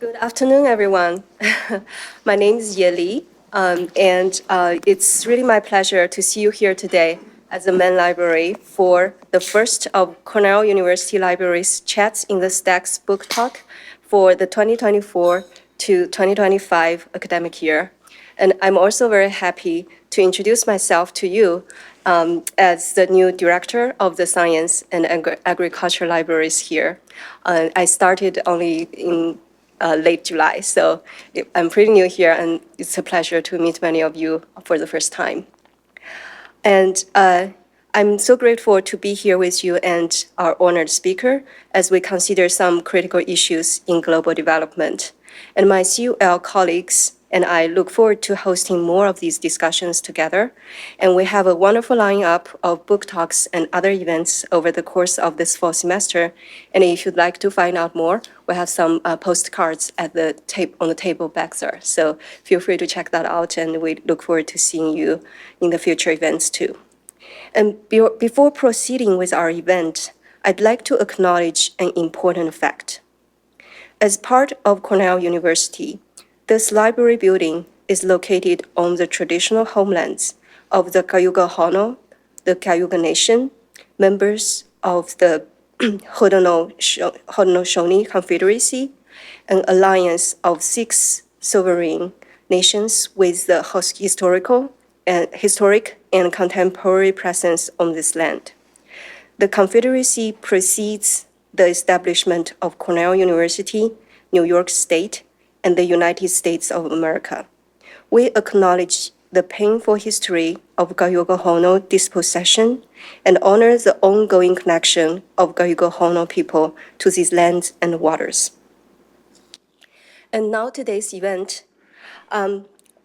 Good afternoon, everyone. My name is Ye Li, and it's really my pleasure to see you here today at the Mann Library for the first of Cornell University Library's Chats in the Stacks book talk for the 2024 to 2025 academic year. And I'm also very happy to introduce myself to you as the new director of the Science and Agriculture Libraries here. I started only in late July. So I'm pretty new here, and it's a pleasure to meet many of you for the first time. And I'm so grateful to be here with you and our honored speaker as we consider some critical issues in global development. And my CUL colleagues and I look forward to hosting more of these discussions together. And we have a wonderful lineup of book talks and other events over the course of this fall semester. And if you'd like to find out more, we have some postcards at the on the table back there. So feel free to check that out, and we look forward to seeing you in the future events too. And before proceeding with our event, I'd like to acknowledge an important fact. As part of Cornell University, this library building is located on the traditional homelands of the Cayuga Hono, the Cayuga Nation, members of the Haudenosaunee Confederacy, an alliance of 6 sovereign nations with the historic and contemporary presence on this land. The Confederacy precedes the establishment of Cornell University, New York State, and the United States of America. We acknowledge the painful history of Cayuga Hono dispossession and honor the ongoing connection of Cayuga Hono people to these lands and waters. And now today's event.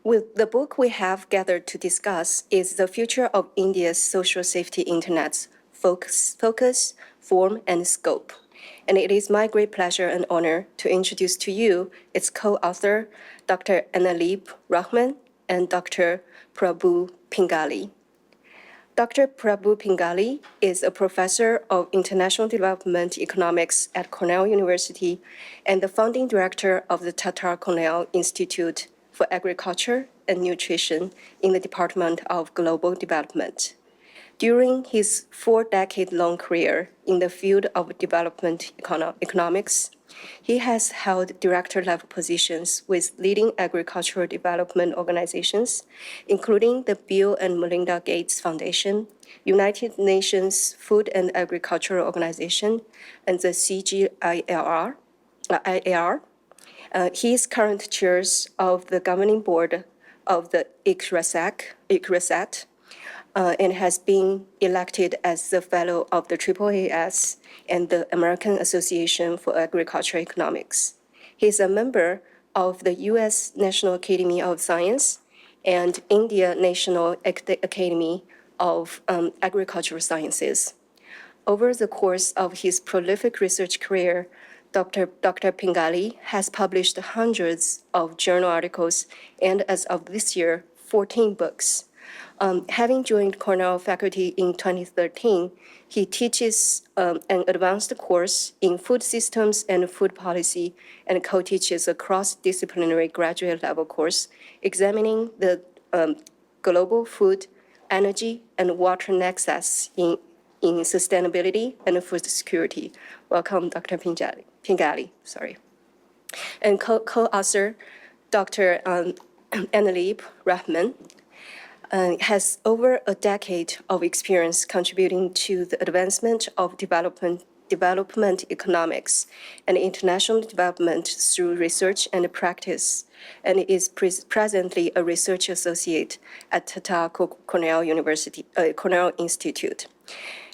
With the book we have gathered to discuss is The Future of India's Social Safety Internet's Focus, Form, and Scope. And it is my great pleasure and honor to introduce to you its co-author, Dr. Andaleeb Rahman and Dr. Prabhu Pingali. Dr. Prabhu Pingali is a professor of international development economics at Cornell University and the founding director of the Tata-Cornell Institute for Agriculture and Nutrition in the Department of Global Development. During his 4-decade-long career in the field of development economics, he has held director-level positions with leading agricultural development organizations, including the Bill and Melinda Gates Foundation, United Nations Food and Agriculture Organization, and the CGIAR. He is current chair of the governing board of the ICRISAT, and has been elected as the fellow of the AAAS and the American Association for Agricultural Economics. He is a member of the U.S. National Academy of Science and India National Academy of Agricultural Sciences. Over the course of his prolific research career, Dr. Pingali has published hundreds of journal articles and, as of this year, 14 books. Having joined Cornell faculty in 2013, he teaches an advanced course in food systems and food policy and co-teaches a cross-disciplinary graduate level course examining the global food, energy, and water nexus in sustainability and food security. Welcome, Dr. Pingali. And co-author, Dr. Andaleeb Rahman, has over a decade of experience contributing to the advancement of development economics and international development through research and practice, and is presently a research associate at Tata-Cornell Institute.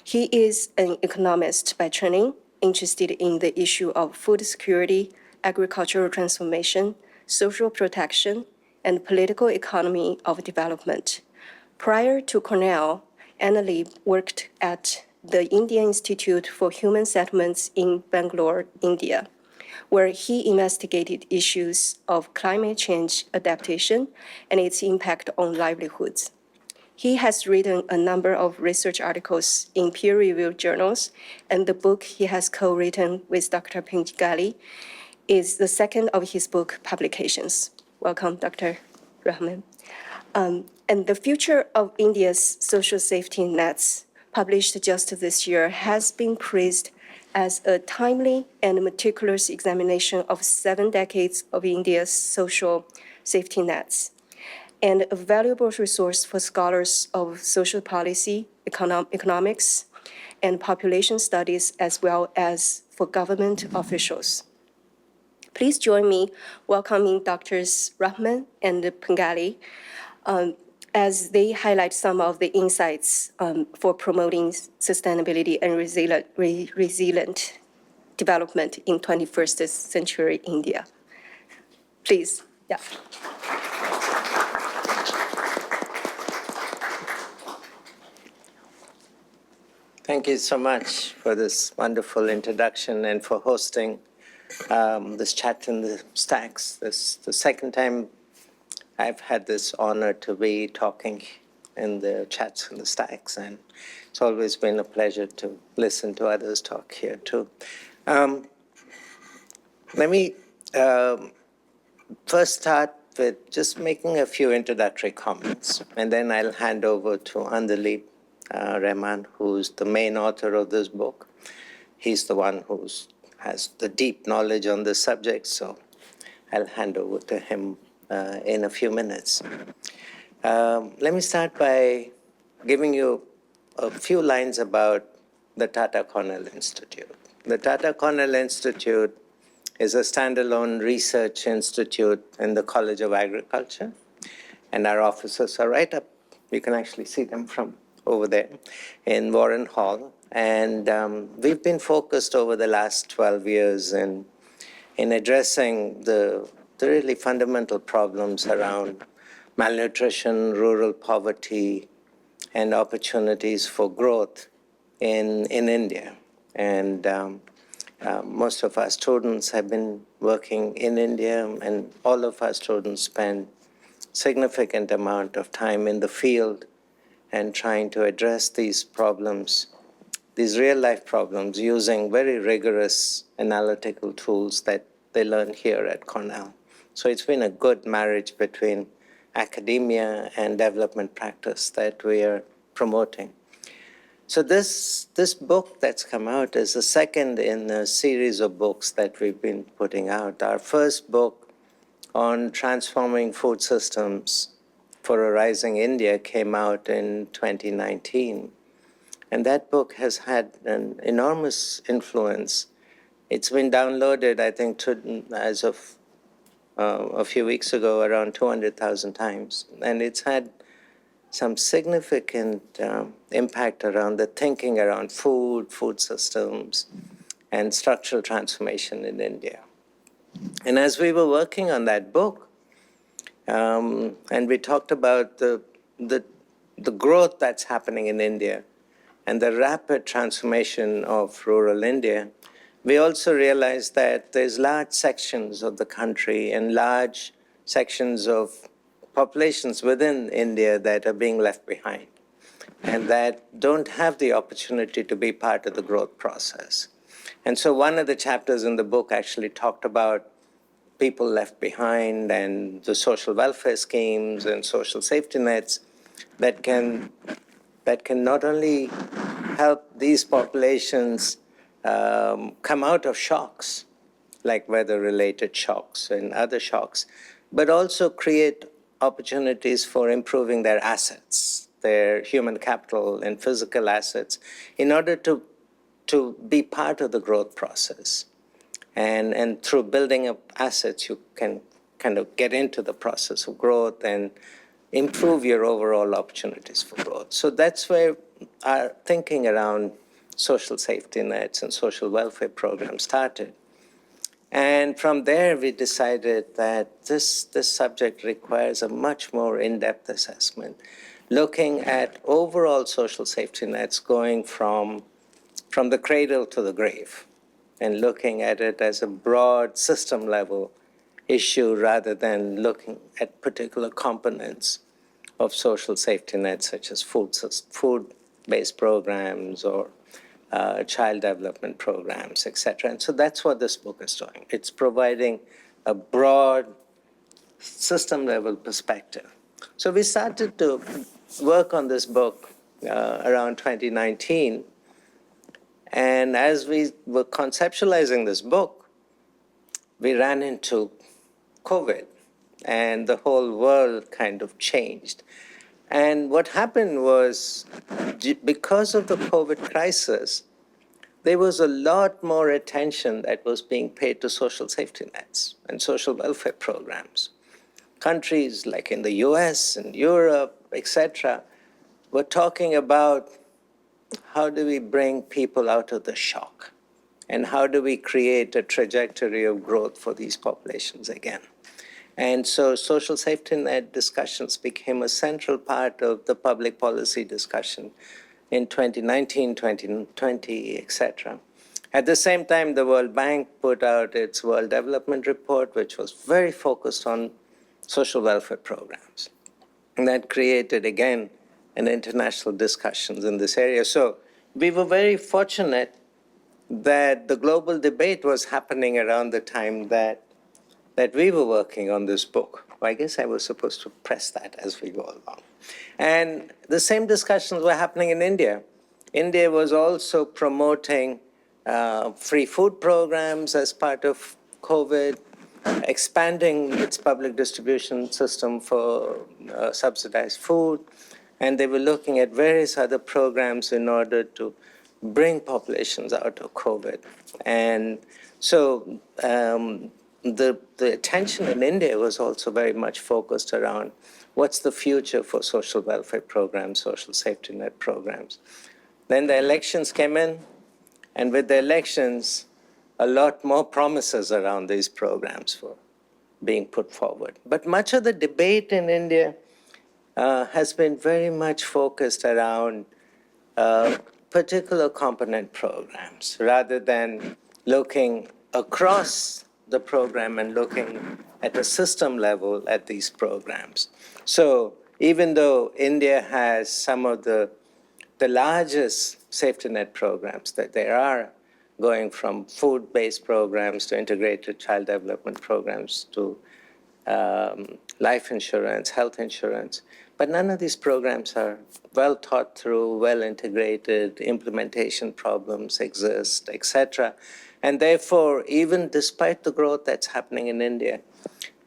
He is an economist by training, interested in the issue of food security, agricultural transformation, social protection, and political economy of development. Prior to Cornell, Andaleeb worked at the Indian Institute for Human Settlements in Bangalore, India, where he investigated issues of climate change adaptation and its impact on livelihoods. He has written a number of research articles in peer-reviewed journals, and the book he has co-written with Dr. Pingali is the second of his book publications. Welcome, Dr. Rahman. And The Future of India's Social Safety Nets, published just this year, has been praised as a timely and meticulous examination of 7 decades of India's social safety nets, and a valuable resource for scholars of social policy, economics, and population studies, as well as for government officials. Please join me welcoming Drs. Rahman and Pingali as they highlight some of the insights for promoting sustainability and resilient development in 21st century India. Please, yeah. Thank you so much for this wonderful introduction and for hosting this chat in the stacks. This is the second time I've had this honor to be talking in the chats in the stacks, and it's always been a pleasure to listen to others talk here too. Let me first start with just making a few introductory comments, and then I'll hand over to Andaleeb Rahman, who's the main author of this book. He's the one who has the deep knowledge on this subject, so I'll hand over to him in a few minutes. Let me start by giving you a few lines about the Tata-Cornell Institute. The Tata-Cornell Institute is a standalone research institute in the College of Agriculture, and our offices are right up. You can actually see them from over there in Warren Hall. And we've been focused over the last 12 years in addressing the really fundamental problems around malnutrition, rural poverty, and opportunities for growth in India. And most of our students have been working in India, and all of our students spend significant amount of time in the field and trying to address these problems, these real-life problems, using very rigorous analytical tools that they learn here at Cornell. So it's been a good marriage between academia and development practice that we are promoting. So this book that's come out is the second in a series of books that we've been putting out. Our first book on transforming food systems for a rising India came out in 2019. And that book has had an enormous influence. It's been downloaded, I think, as of a few weeks ago, around 200,000 times. And it's had some significant impact around the thinking around food systems, and structural transformation in India. And as we were working on that book, and we talked about the growth that's happening in India and the rapid transformation of rural India, we also realized that there's large sections of the country and large sections of populations within India that are being left behind and that don't have the opportunity to be part of the growth process. And so one of the chapters in the book actually talked about people left behind and the social welfare schemes and social safety nets that can not only help these populations come out of shocks, like weather-related shocks and other shocks, but also create opportunities for improving their assets, their human capital and physical assets, in order to be part of the growth process. And through building up assets, you can kind of get into the process of growth and improve your overall opportunities for growth. So that's where our thinking around social safety nets and social welfare programs started. And from there, we decided that this subject requires a much more in-depth assessment, looking at overall social safety nets going from the cradle to the grave, and looking at it as a broad system-level issue rather than looking at particular components of social safety nets, such as food-based programs or child development programs, etc. And so that's what this book is doing. It's providing a broad system-level perspective. So we started to work on this book around 2019. And as we were conceptualizing this book, we ran into COVID, and the whole world kind of changed. And what happened was, because of the COVID crisis, there was a lot more attention that was being paid to social safety nets and social welfare programs. Countries like in the US and Europe, etc., were talking about how do we bring people out of the shock and how do we create a trajectory of growth for these populations again. And so social safety net discussions became a central part of the public policy discussion in 2019, 2020, etc. At the same time, the World Bank put out its World Development Report, which was very focused on social welfare programs. And that created, again, an international discussions in this area. So we were very fortunate that the global debate was happening around the time that we were working on this book. Well, I guess I was supposed to press that as we go along. And the same discussions were happening in India. India was also promoting free food programs as part of COVID, expanding its public distribution system for subsidized food, and they were looking at various other programs in order to bring populations out of COVID. And so the attention in India was also very much focused around what's the future for social welfare programs, social safety net programs. Then the elections came in, and with the elections, a lot more promises around these programs were being put forward. But much of the debate in India has been very much focused around particular component programs rather than looking across the program and looking at a system level at these programs. So even though India has some of the largest safety net programs that there are, going from food-based programs to integrated child development programs to life insurance, health insurance, but none of these programs are well thought through, well integrated, implementation problems exist, etc. And therefore, even despite the growth that's happening in India,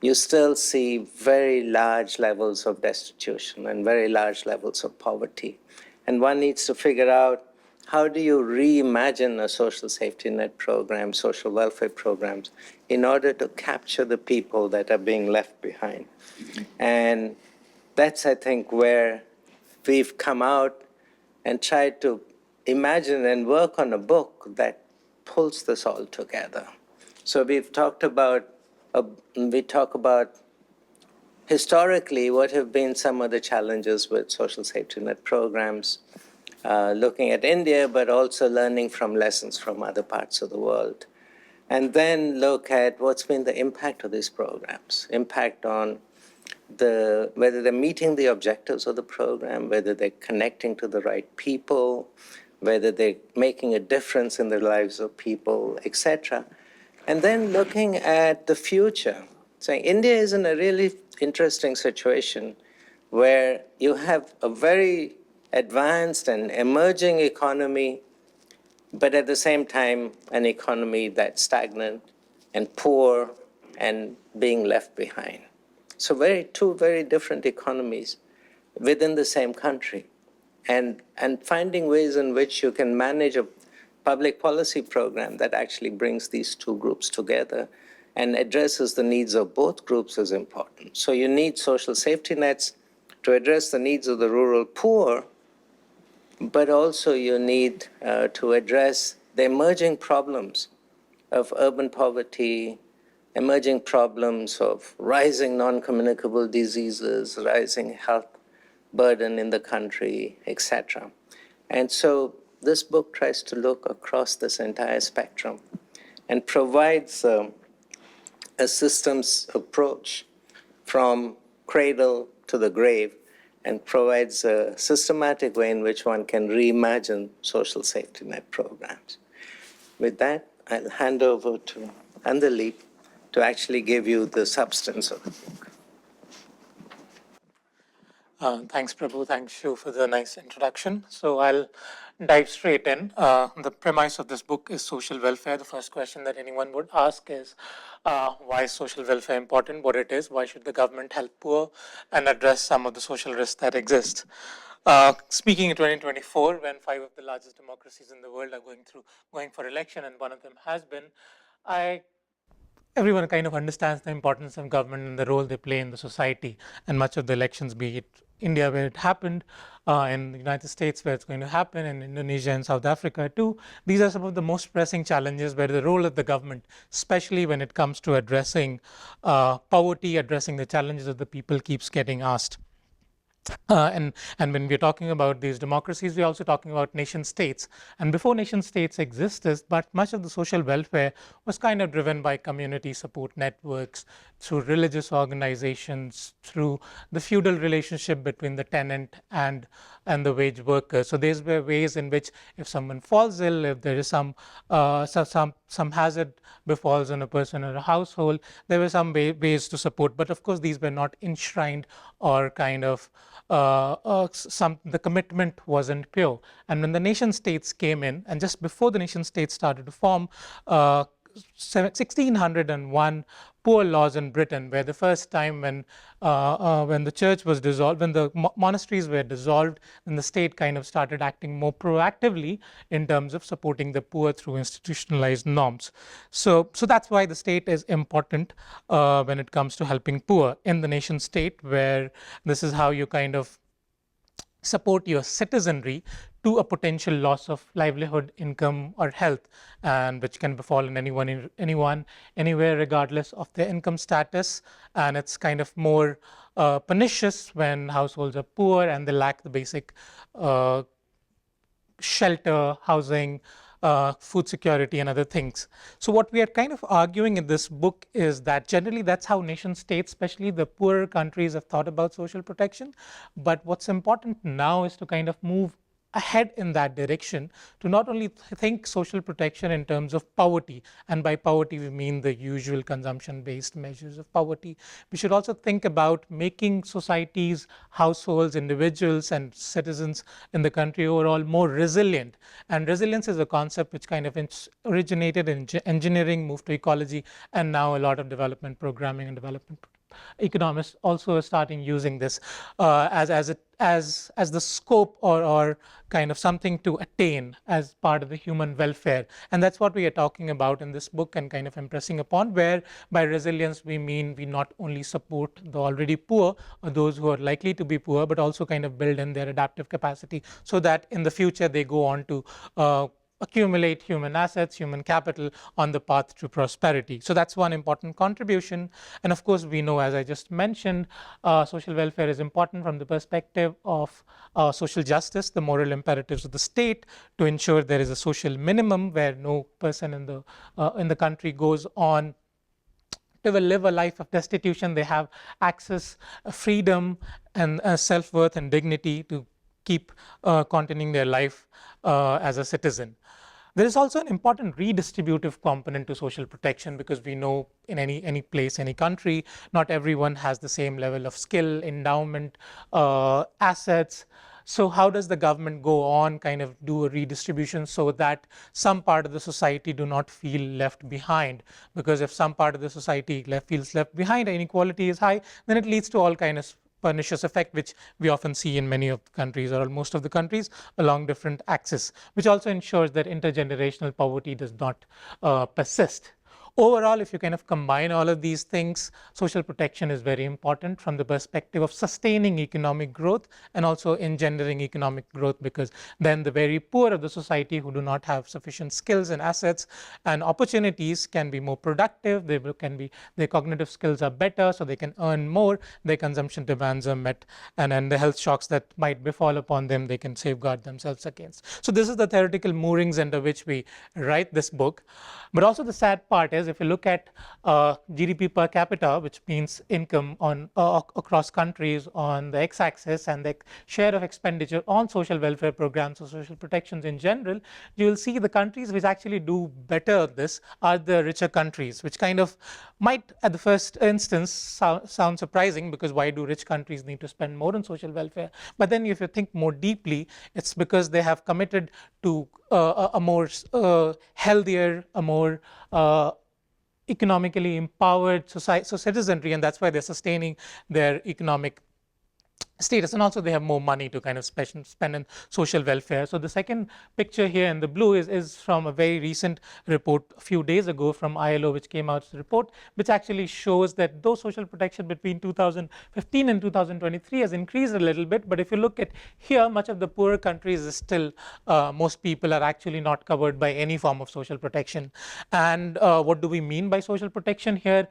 you still see very large levels of destitution and very large levels of poverty. And one needs to figure out, how do you reimagine a social safety net program, social welfare programs, in order to capture the people that are being left behind? And that's, I think, where we've come out and tried to imagine and work on a book that pulls this all together. So we've talked about, we talk about historically what have been some of the challenges with social safety net programs, looking at India, but also learning from lessons from other parts of the world. And then look at what's been the impact of these programs, impact on whether they're meeting the objectives of the program, whether they're connecting to the right people, whether they're making a difference in the lives of people, etc. And then looking at the future, saying India is in a really interesting situation where you have a very advanced and emerging economy, but at the same time, an economy that's stagnant and poor and being left behind. So two very different economies within the same country. And finding ways in which you can manage a public policy program that actually brings these two groups together and addresses the needs of both groups is important. So you need social safety nets to address the needs of the rural poor, but also you need to address the emerging problems of urban poverty, emerging problems of rising non-communicable diseases, rising health burden in the country, etc. And so this book tries to look across this entire spectrum and provides a systems approach from cradle to the grave and provides a systematic way in which one can reimagine social safety net programs. With that, I'll hand over to Andaleeb to actually give you the substance of the book. Thanks, Prabhu. Thanks, Shu, for the nice introduction. So I'll dive straight in. The premise of this book is social welfare. The first question that anyone would ask is, why is social welfare important? What it is? Why should the government help poor and address some of the social risks that exist? Speaking in 2024, when 5 of the largest democracies in the world are going for election, and one of them has been, everyone kind of understands the importance of government and the role they play in the society. And much of the elections, be it India where it happened, in the United States where it's going to happen, in Indonesia and South Africa too, these are some of the most pressing challenges where the role of the government, especially when it comes to addressing poverty, addressing the challenges of the people, keeps getting asked. And when we're talking about these democracies, we're also talking about nation states. And before nation states existed, but much of the social welfare was kind of driven by community support networks, through religious organizations, through the feudal relationship between the tenant and the wage worker. So these were ways in which, if someone falls ill, if there is some hazard befalls on a person or a household, there were some ways to support. But of course, these were not enshrined or kind of the commitment wasn't pure. And when the nation states came in, and just before the nation states started to form, 1601 poor laws in Britain were the first time when the church was dissolved, when the monasteries were dissolved, and the state kind of started acting more proactively in terms of supporting the poor through institutionalized norms. So that's why the state is important when it comes to helping poor in the nation state, where this is how you kind of support your citizenry to a potential loss of livelihood, income, or health, and which can befall in anyone, anywhere, regardless of their income status. And it's kind of more pernicious when households are poor and they lack the basic shelter, housing, food security, and other things. So what we are kind of arguing in this book is that generally that's how nation states, especially the poorer countries, have thought about social protection. But what's important now is to kind of move ahead in that direction, to not only think social protection in terms of poverty, and by poverty we mean the usual consumption based measures of poverty. We should also think about making societies, households, individuals, and citizens in the country overall more resilient. And resilience is a concept which kind of originated in engineering, moved to ecology, and now a lot of development programming and development economists also are starting using this as the scope or kind of something to attain as part of the human welfare. And that's what we are talking about in this book and kind of impressing upon, where by resilience we mean we not only support the already poor or those who are likely to be poor, but also kind of build in their adaptive capacity so that in the future they go on to accumulate human assets, human capital on the path to prosperity. So that's one important contribution. And of course, we know, as I just mentioned, social welfare is important from the perspective of social justice, the moral imperatives of the state to ensure there is a social minimum where no person in the country goes on to live a life of destitution. They have access, freedom, and self-worth and dignity to keep continuing their life as a citizen. There is also an important redistributive component to social protection, because we know in any place, any country, not everyone has the same level of skill, endowment, assets. So how does the government go on kind of do a redistribution so that some part of the society do not feel left behind? Because if some part of the society feels left behind, inequality is high, then it leads to all kinds of pernicious effect, which we often see in many of the countries or most of the countries along different axes, which also ensures that intergenerational poverty does not persist. Overall, if you kind of combine all of these things, social protection is very important from the perspective of sustaining economic growth and also engendering economic growth, because then the very poor of the society who do not have sufficient skills and assets and opportunities can be more productive, their cognitive skills are better, so they can earn more, their consumption demands are met, and then the health shocks that might befall upon them, they can safeguard themselves against. So this is the theoretical moorings under which we write this book. But also the sad part is is if you look at GDP per capita, which means income on across countries on the x-axis, and the share of expenditure on social welfare programs or social protections in general, you will see the countries which actually do better at this are the richer countries, which kind of might at the first instance sound surprising, because why do rich countries need to spend more on social welfare? But then if you think more deeply, it's because they have committed to a more healthier, a more economically empowered society, so citizenry, and that's why they're sustaining their economic status, and also they have more money to kind of spend in social welfare. So the second picture here in the blue is from a very recent report a few days ago from ILO, which came out, a report which actually shows that though social protection between 2015 and 2023 has increased a little bit, but if you look at here, much of the poorer countries is still, most people are actually not covered by any form of social protection. And what do we mean by social protection here?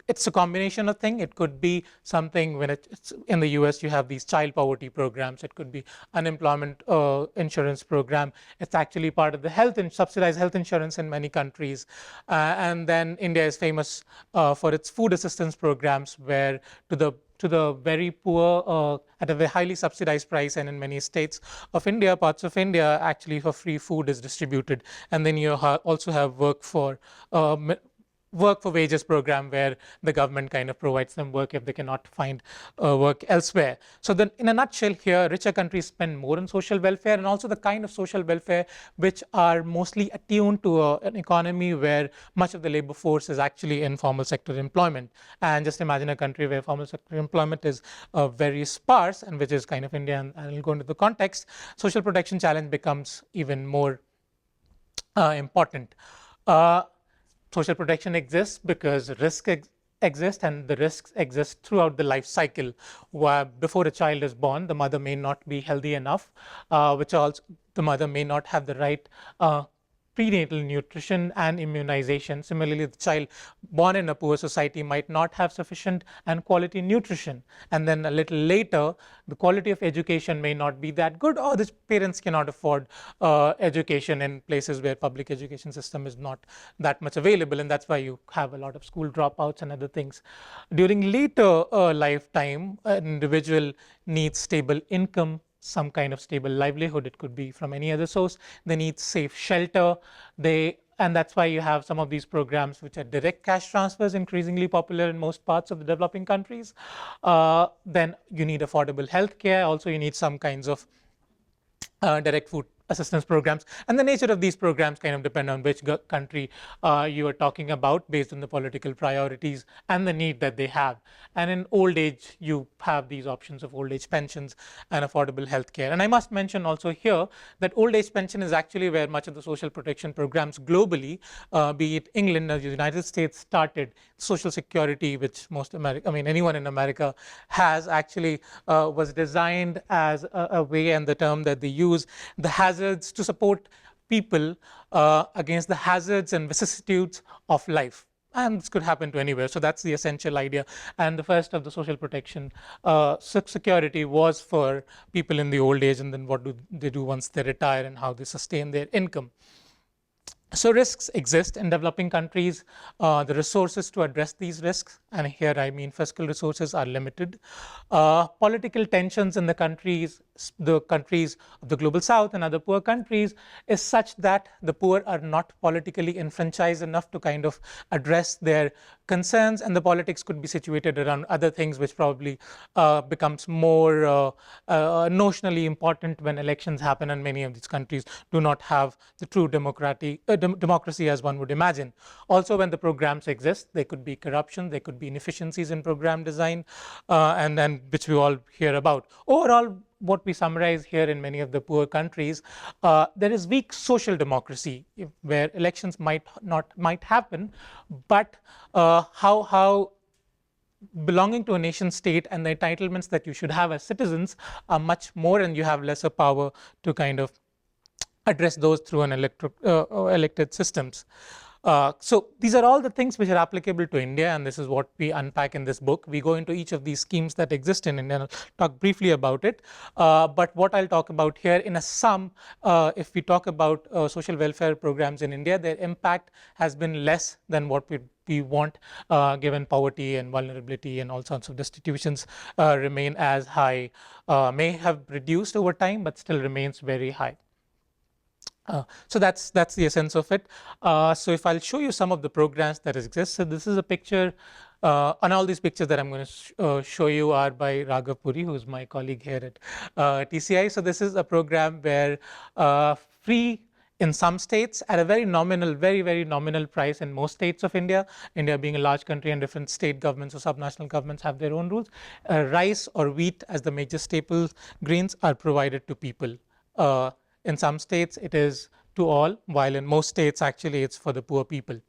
It's a combination of things. It could be something when it's in the US, you have these child poverty programs. It could be unemployment insurance program. It's actually part of the health and subsidized health insurance in many countries. And then India is famous for its food assistance programs, where to the very poor at a very highly subsidized price, and in many states of India, parts of India, actually for free food is distributed. And then you also have work for wages program, where the government kind of provides them work if they cannot find work elsewhere. So then in a nutshell here, richer countries spend more on social welfare, and also the kind of social welfare which are mostly attuned to an economy where much of the labor force is actually in formal sector employment. And just imagine a country where formal sector employment is very sparse, and which is kind of India, and I'll go into the context. Social protection challenge becomes even more important. Social protection exists because risks exist, and the risks exist throughout the life cycle. Where before a child is born, the mother may not be healthy enough, which also the mother may not have the right prenatal nutrition and immunization. Similarly, the child born in a poor society might not have sufficient and quality nutrition. And then a little later, the quality of education may not be that good, or the parents cannot afford education in places where public education system is not that much available. And that's why you have a lot of school dropouts and other things. During later lifetime, an individual needs stable income, some kind of stable livelihood. It could be from any other source. They need safe shelter. And that's why you have some of these programs which are direct cash transfers, increasingly popular in most parts of the developing countries. Then you need affordable health care. Also, you need some kinds of direct food assistance programs, and the nature of these programs kind of depend on which country you are talking about, based on the political priorities and the need that they have. And in old age, you have these options of old age pensions and affordable health care. And I must mention also here that old age pension is actually where much of the social protection programs globally, be it England or the United States, started. Social security, which anyone in America has, actually was designed as a way, and the term that they use, the hazards to support people against the hazards and vicissitudes of life. And this could happen to anywhere. So that's the essential idea. And the first of the social protection security was for people in the old age, and then what do they do once they retire, and how they sustain their income. So risks exist in developing countries. The resources to address these risks, and here I mean fiscal resources, are limited. Political tensions in the countries of the global south and other poor countries is such that the poor are not politically enfranchised enough to kind of address their concerns, and the politics could be situated around other things, which probably becomes more notionally important when elections happen, and many of these countries do not have the true democracy as one would imagine. Also, when the programs exist, there could be corruption, there could be inefficiencies in program design, and then which we all hear about. Overall, what we summarize here in many of the poor countries, there is weak social democracy, where elections might happen, but how belonging to a nation state and the entitlements that you should have as citizens are much more, and you have lesser power to kind of address those through an elected systems. So these are all the things which are applicable to India, and this is what we unpack in this book. We go into each of these schemes that exist in India and I'll talk briefly about it. But what I'll talk about here in a sum, if we talk about social welfare programs in India, their impact has been less than what we want, given poverty and vulnerability and all sorts of destitutions remain as high, may have reduced over time, but still remains very high. So that's the essence of it. So if I'll show you some of the programs that exist. So this is a picture, and all these pictures that I'm going to show you are by Raghav Puri, who's my colleague here at TCI. So this is a program where free in some states at a very nominal, very nominal price in most states of India, India being a large country and different state governments or subnational governments have their own rules, rice or wheat as the major staple grains are provided to people. In some states, it is to all, while in most states, actually, it's for the poor people.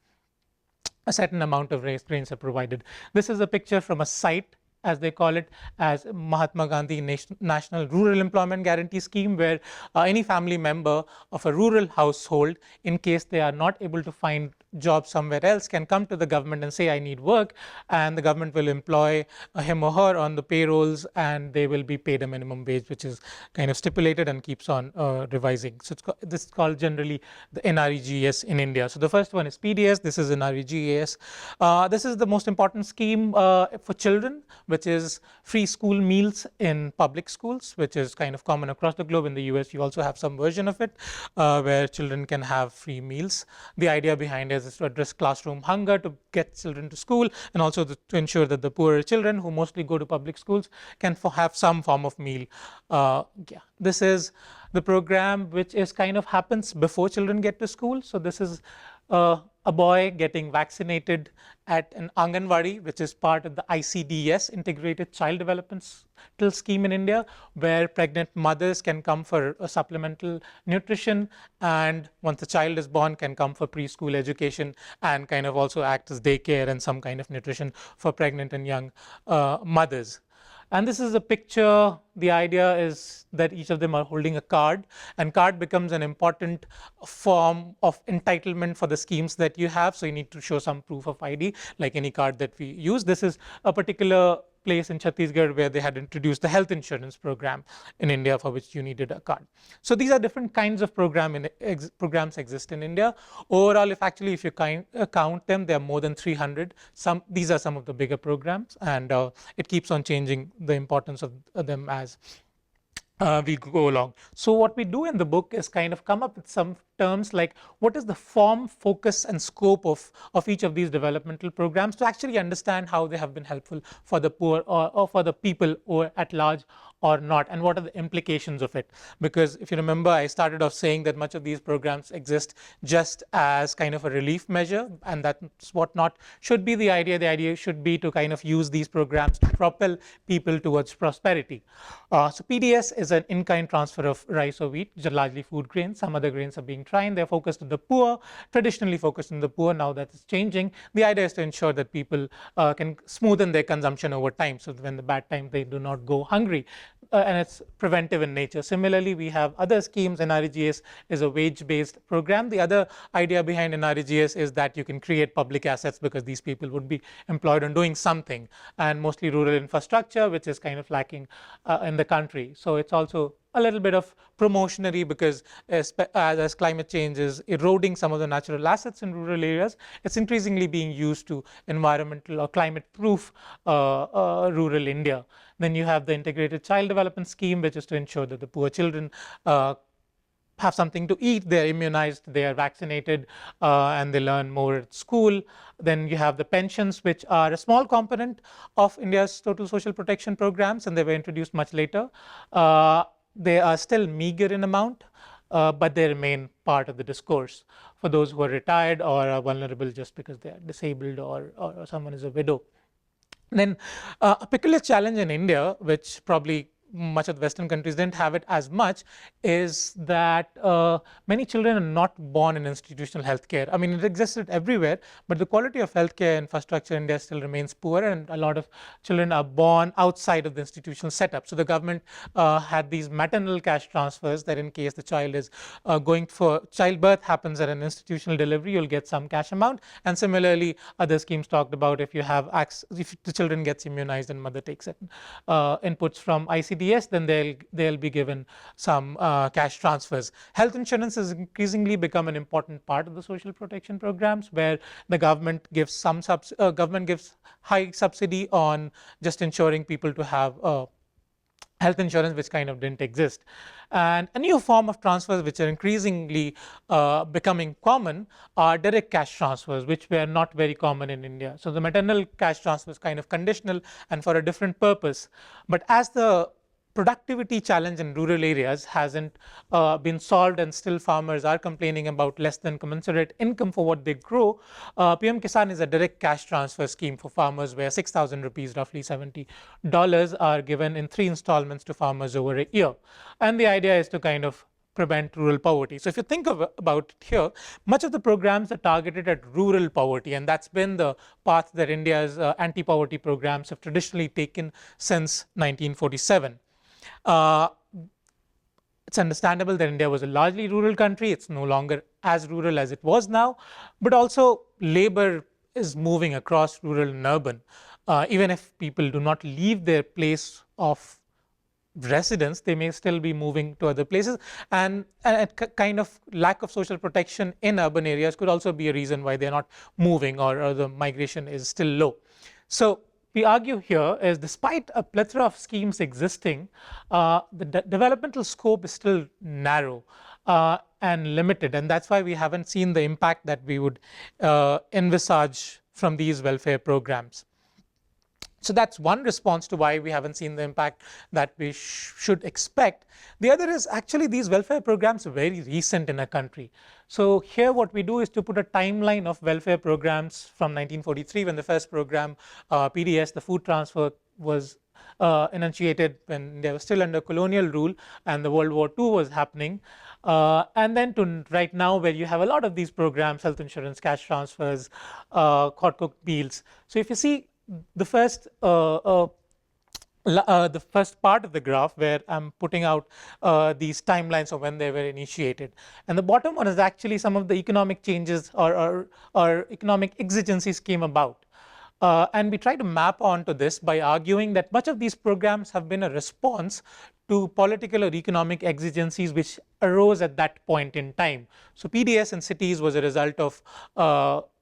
A certain amount of rice grains are provided. This is a picture from a site, as they call it, as Mahatma Gandhi National Rural Employment Guarantee Scheme, where any family member of a rural household, in case they are not able to find job somewhere else, can come to the government and say, I need work, and the government will employ him or her on the payrolls, and they will be paid a minimum wage, which is kind of stipulated and keeps on revising. So this is called generally the NREGS in India. So the first one is PDS, this is NREGS. This is the most important scheme for children, which is free school meals in public schools, which is kind of common across the globe. In the US, you also have some version of it where children can have free meals. The idea behind it is to address classroom hunger, to get children to school, and also to ensure that the poorer children who mostly go to public schools can have some form of meal. This is the program which is kind of happens before children get to school. So this is a boy getting vaccinated at an Anganwadi, which is part of the ICDS, Integrated Child Developmental Scheme in India, where pregnant mothers can come for a supplemental nutrition, and once the child is born, can come for preschool education and kind of also act as daycare and some kind of nutrition for pregnant and young mothers. And this is a picture. The idea is that each of them are holding a card, and card becomes an important form of entitlement for the schemes that you have. So you need to show some proof of ID, like any card that we use. This is a particular place in Chhattisgarh where they had introduced the health insurance program in India, for which you needed a card. So these are different kinds of programs exist in India. Overall, if you count them, there are more than 300. These are some of the bigger programs, and it keeps on changing the importance of them as we go along. So what we do in the book is kind of come up with some terms like what is the form, focus, and scope of each of these developmental programs, to actually understand how they have been helpful for the poor or for the people or at large or not, and what are the implications of it. Because if you remember, I started off saying that much of these programs exist just as kind of a relief measure, and that's what not should be the idea. The idea should be to kind of use these programs to propel people towards prosperity. So PDS is an in-kind transfer of rice or wheat, which are largely food grains. Some other grains are being tried. They're focused on the poor, traditionally focused on the poor. Now that is changing. The idea is to ensure that people can smoothen their consumption over time, so that when the bad times, they do not go hungry. And it's preventive in nature. Similarly, we have other schemes. NREGS is a wage-based program. The other idea behind NREGS is that you can create public assets, because these people would be employed on doing something, and mostly rural infrastructure, which is kind of lacking in the country. So it's also a little bit of promotionary, because as climate change is eroding some of the natural assets in rural areas, it's increasingly being used to environmental or climate-proof rural India. Then you have the Integrated Child Development Scheme, which is to ensure that the poor children have something to eat, they're immunized, they are vaccinated, and they learn more at school. Then you have the pensions, which are a small component of India's total social protection programs, and they were introduced much later. They are still meager in amount, but they remain part of the discourse for those who are retired or are vulnerable just because they are disabled, or someone is a widow. Then a peculiar challenge in India, which probably much of the Western countries didn't have it as much, is that many children are not born in institutional healthcare. I mean, it existed everywhere, but the quality of healthcare infrastructure in India still remains poor, and a lot of children are born outside of the institutional setup. So the government had these maternal cash transfers that in case the child is going for childbirth happens at an institutional delivery, you'll get some cash amount. And similarly, other schemes talked about if you have if the children gets immunized and mother takes it, inputs from ICDS, then they'll be given some cash transfers. Health insurance has increasingly become an important part of the social protection programs, where the government gives high subsidy on just ensuring people to have health insurance, which kind of didn't exist. And a new form of transfers which are increasingly becoming common are direct cash transfers, which were not very common in India. So the maternal cash transfer is kind of conditional and for a different purpose. But as the productivity challenge in rural areas hasn't been solved, and still farmers are complaining about less than commensurate income for what they grow, PM Kisan is a direct cash transfer scheme for farmers where 6,000 rupees, roughly $70, are given in 3 installments to farmers over a year. And the idea is to kind of prevent rural poverty. So if you think about it here, much of the programs are targeted at rural poverty, and that's been the path that India's anti-poverty programs have traditionally taken since 1947. It's understandable that India was a largely rural country. It's no longer as rural as it was now, but also labor is moving across rural and urban. Even if people do not leave their place of residence, they may still be moving to other places, and a kind of lack of social protection in urban areas could also be a reason why they're not moving, or the migration is still low. So we argue here is, despite a plethora of schemes existing, the developmental scope is still narrow and limited, and that's why we haven't seen the impact that we would envisage from these welfare programs. So that's one response to why we haven't seen the impact that we should expect. The other is, actually these welfare programs are very recent in a country. So here what we do is to put a timeline of welfare programs from 1943, when the first program, PDS, the food transfer, was enunciated when they were still under colonial rule and the World War II was happening, and then to right now, where you have a lot of these programs, health insurance, cash transfers, hot cooked meals. So if you see the first part of the graph, where I'm putting out these timelines of when they were initiated, and the bottom one is actually some of the economic changes or economic exigencies came about. And we try to map onto this by arguing that much of these programs have been a response to political or economic exigencies which arose at that point in time. So PDS in cities was a result of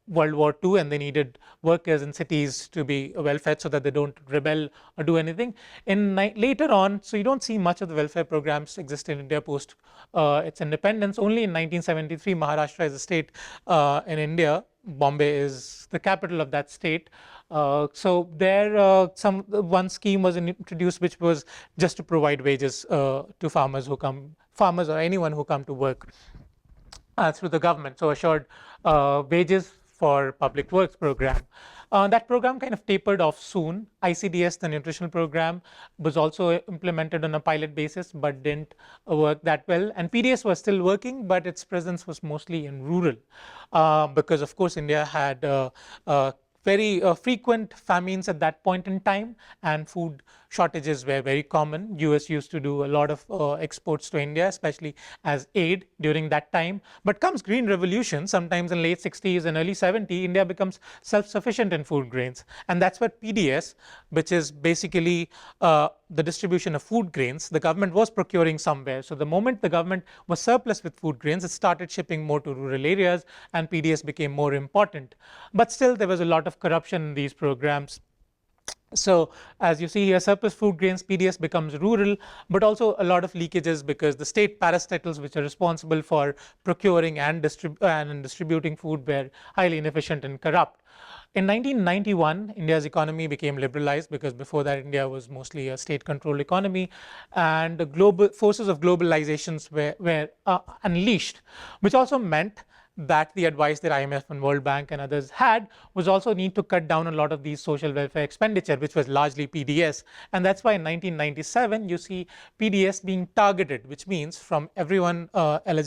World War II, and they needed workers in cities to be well fed so that they don't rebel or do anything. Later on, so you don't see much of the welfare programs exist in India post its independence. Only in 1973, Maharashtra is a state in India. Bombay is the capital of that state. So there, one scheme was introduced, which was just to provide wages to farmers or anyone who come to work through the government. So assured wages for public works program. That program kind of tapered off soon. ICDS, the nutritional program, was also implemented on a pilot basis but didn't work that well. And PDS was still working, but its presence was mostly in rural because, of course, India had very frequent famines at that point in time, and food shortages were very common. US used to do a lot of exports to India, especially as aid during that time. But comes Green Revolution, sometimes in late 60s and early 70s, India becomes self-sufficient in food grains. And that's what PDS, which is basically the distribution of food grains, the government was procuring somewhere. So the moment the government was surplus with food grains, it started shipping more to rural areas, and PDS became more important. But still, there was a lot of corruption in these programs. So as you see here, surplus food grains, PDS becomes rural, but also a lot of leakages because the state parastatals, which are responsible for procuring and distributing food, were highly inefficient and corrupt. In 1991, India's economy became liberalized, because before that India was mostly a state-controlled economy, and the global forces of globalization were unleashed, which also meant that the advice that IMF and World Bank and others had was also need to cut down a lot of these social welfare expenditure, which was largely PDS. And that's why in 1997, you see PDS being targeted, which means from everyone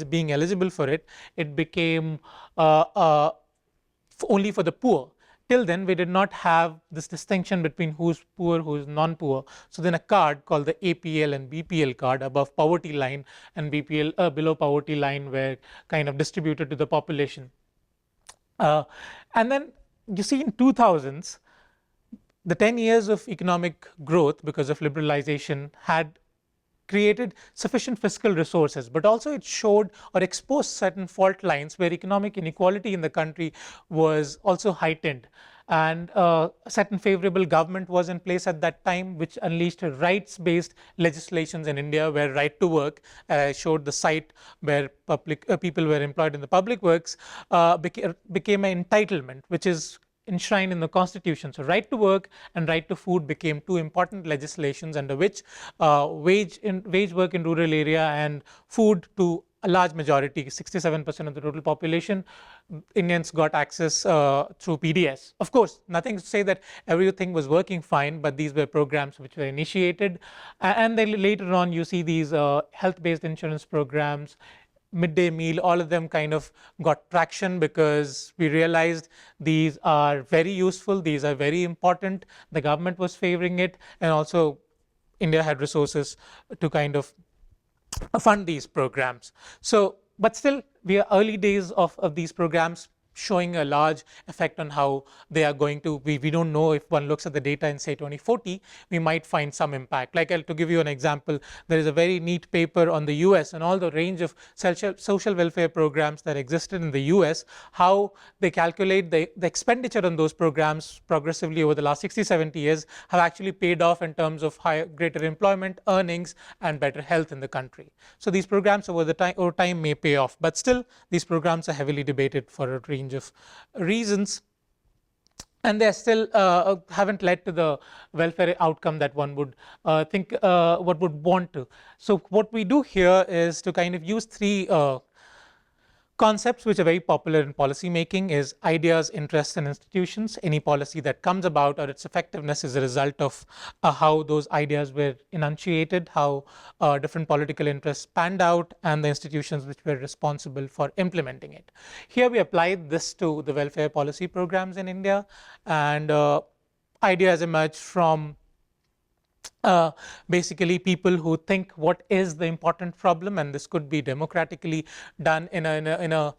being eligible for it, it became only for the poor. Till then, we did not have this distinction between who's poor, who's non-poor. So then a card called the APL and BPL card, above poverty line and BPL below poverty line, were kind of distributed to the population. And then you see in 2000s, the 10 years of economic growth because of liberalization had created sufficient fiscal resources, but also it showed or exposed certain fault lines where economic inequality in the country was also heightened. And a certain favorable government was in place at that time, which unleashed rights-based legislations in India, where right to work, I showed the site where people were employed in the public works, became an entitlement, which is enshrined in the constitution. So right to work and right to food became two important legislations under which wage work in rural area and food to a large majority, 67% of the total population, Indians got access through PDS. Of course, nothing to say that everything was working fine, but these were programs which were initiated. And then later on, you see these health-based insurance programs, midday meal, all of them kind of got traction because we realized these are very useful, these are very important, the government was favoring it, and also India had resources to kind of fund these programs. So, but still, we are early days of these programs, showing a large effect on how they are going to. We don't know if one looks at the data in say 2040, we might find some impact. Like to give you an example, there is a very neat paper on the US and all the range of social welfare programs that existed in the US, how they calculate the expenditure on those programs progressively over the last 60-70 years have actually paid off in terms of greater employment, earnings, and better health in the country. So these programs over time may pay off, but still these programs are heavily debated for a range of reasons, and they still haven't led to the welfare outcome that one would think what would want to. So what we do here is to kind of use three concepts which are very popular in policy making: is ideas, interests, and institutions. Any policy that comes about or its effectiveness is a result of how those ideas were enunciated, how different political interests panned out, and the institutions which were responsible for implementing it. Here we applied this to the welfare policy programs in India, and ideas emerged from basically people who think what is the important problem, and this could be democratically done in a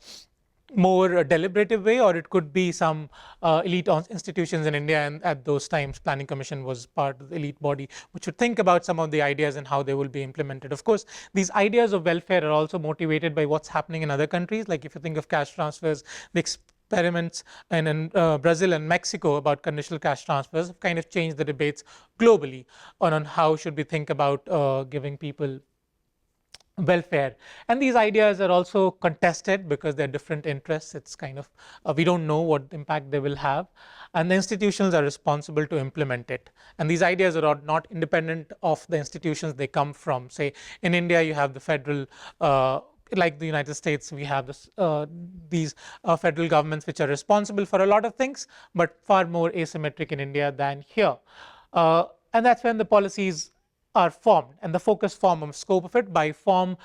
more deliberative way, or it could be some elite institutions in India, and at those times Planning Commission was part of the elite body which would think about some of the ideas and how they will be implemented. Of course, these ideas of welfare are also motivated by what's happening in other countries. Like if you think of cash transfers, the experiments in Brazil and Mexico about conditional cash transfers have kind of changed the debates globally on how should we think about giving people welfare. And these ideas are also contested because they're different interests. It's kind of we don't know what impact they will have, and the institutions are responsible to implement it. And these ideas are not independent of the institutions they come from. Say in India you have the federal like the United States, we have these federal governments which are responsible for a lot of things, but far more asymmetric in India than here. And that's when the policies are formed, and the focus, form, and scope of it. By form,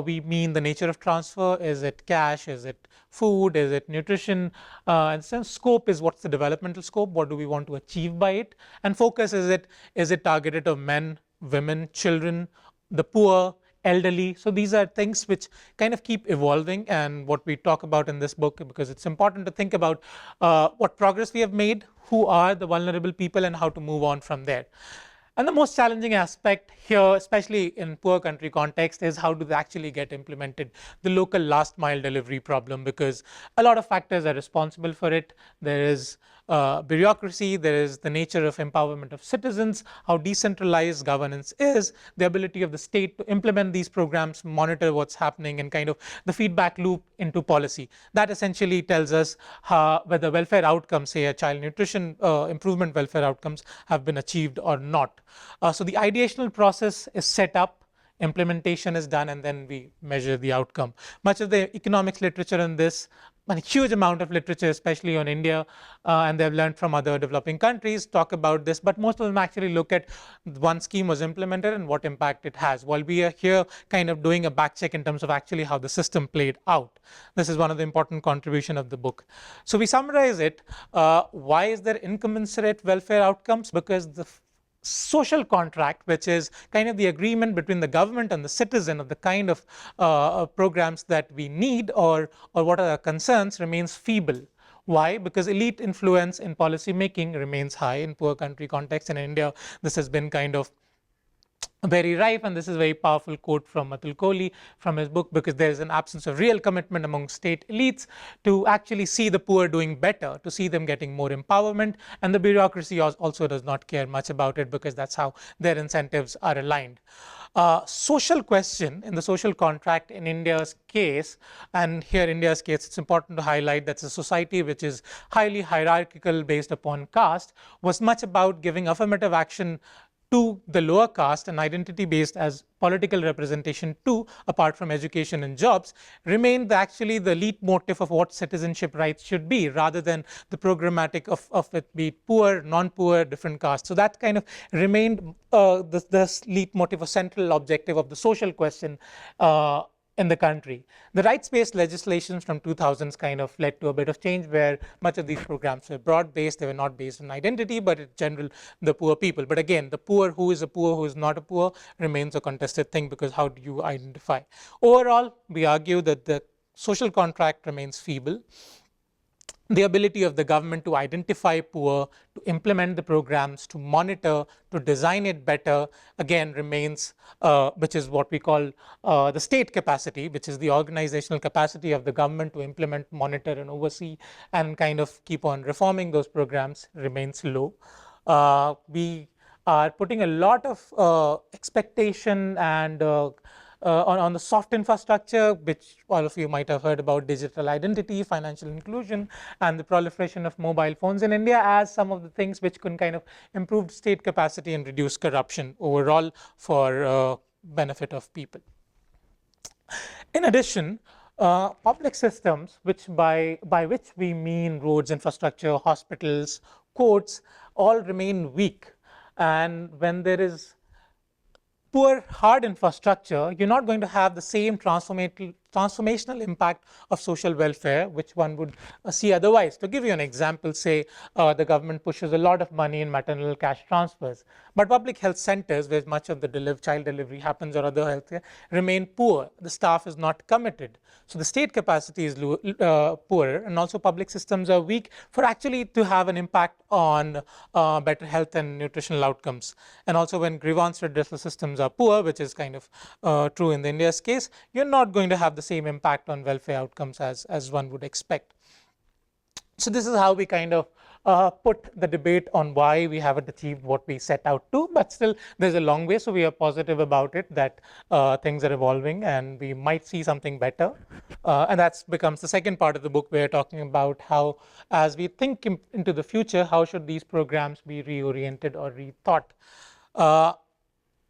we mean the nature of transfer. Is it cash? Is it food? Is it nutrition? And so scope is what's the developmental scope? What do we want to achieve by it? And focus, is it targeted of men, women, children, the poor, elderly? So these are things which kind of keep evolving, and what we talk about in this book, because it's important to think about what progress we have made, who are the vulnerable people, and how to move on from there. And the most challenging aspect here, especially in poor country context, is how do they actually get implemented, the local last mile delivery problem, because a lot of factors are responsible for it. There is bureaucracy, there is the nature of empowerment of citizens, how decentralized governance is, the ability of the state to implement these programs, monitor what's happening, and kind of the feedback loop into policy. That essentially tells us whether welfare outcomes, say a child nutrition improvement welfare outcomes, have been achieved or not. So the ideational process is set up implementation is done, and then we measure the outcome. Much of the economics literature on this, a huge amount of literature, especially on India, and they've learned from other developing countries, talk about this, but most of them actually look at one scheme was implemented and what impact it has, while we are here kind of doing a back check in terms of actually how the system played out. This is one of the important contribution of the book. So we summarize it. Why is there incommensurate welfare outcomes? Because the social contract, which is kind of the agreement between the government and the citizen of the kind of programs that we need, or what are our concerns, remains feeble. Why? Because elite influence in policy making remains high in poor country context. In India, this has been kind of very rife, and this is a very powerful quote from Atul Kohli from his book, because there is an absence of real commitment among state elites to actually see the poor doing better, to see them getting more empowerment, and the bureaucracy also does not care much about it, because that's how their incentives are aligned. Social question in the social contract in India's case, and here India's case, it's important to highlight that's a society which is highly hierarchical based upon caste, was much about giving affirmative action to the lower caste and identity based as political representation too, apart from education and jobs, remained actually the lead motive of what citizenship rights should be, rather than the programmatic of it be poor, non-poor, different castes. So that kind of remained the lead motive or central objective of the social question in the country. The rights-based legislations from 2000s kind of led to a bit of change, where much of these programs were broad-based. They were not based on identity, but in general, the poor people. But again, the poor, who is a poor, who is not a poor, remains a contested thing, because how do you identify? Overall, we argue that the social contract remains feeble. The ability of the government to identify poor, to implement the programs, to monitor, to design it better, again remains, which is what we call the state capacity, which is the organizational capacity of the government to implement, monitor, and oversee, and kind of keep on reforming those programs, remains low. We are putting a lot of expectation and on the soft infrastructure, which all of you might have heard about: digital identity, financial inclusion, and the proliferation of mobile phones in India, as some of the things which can kind of improve state capacity and reduce corruption overall for benefit of people. In addition, public systems, which by which we mean roads, infrastructure, hospitals, courts, all remain weak. And when there is poor hard infrastructure, you're not going to have the same transformational impact of social welfare which one would see otherwise. To give you an example, say the government pushes a lot of money in maternal cash transfers, but public health centers, where much of the child delivery happens, or other healthcare, remain poor. The staff is not committed. So the state capacity is poorer, and also public systems are weak for actually to have an impact on better health and nutritional outcomes. And also when grievance redressal systems are poor, which is kind of true in the India's case, you're not going to have the same impact on welfare outcomes as one would expect. So this is how we kind of put the debate on why we haven't achieved what we set out to, but still there's a long way, so we are positive about it, that things are evolving and we might see something better. And that becomes the second part of the book. We're talking about how, as we think into the future, how should these programs be reoriented or rethought.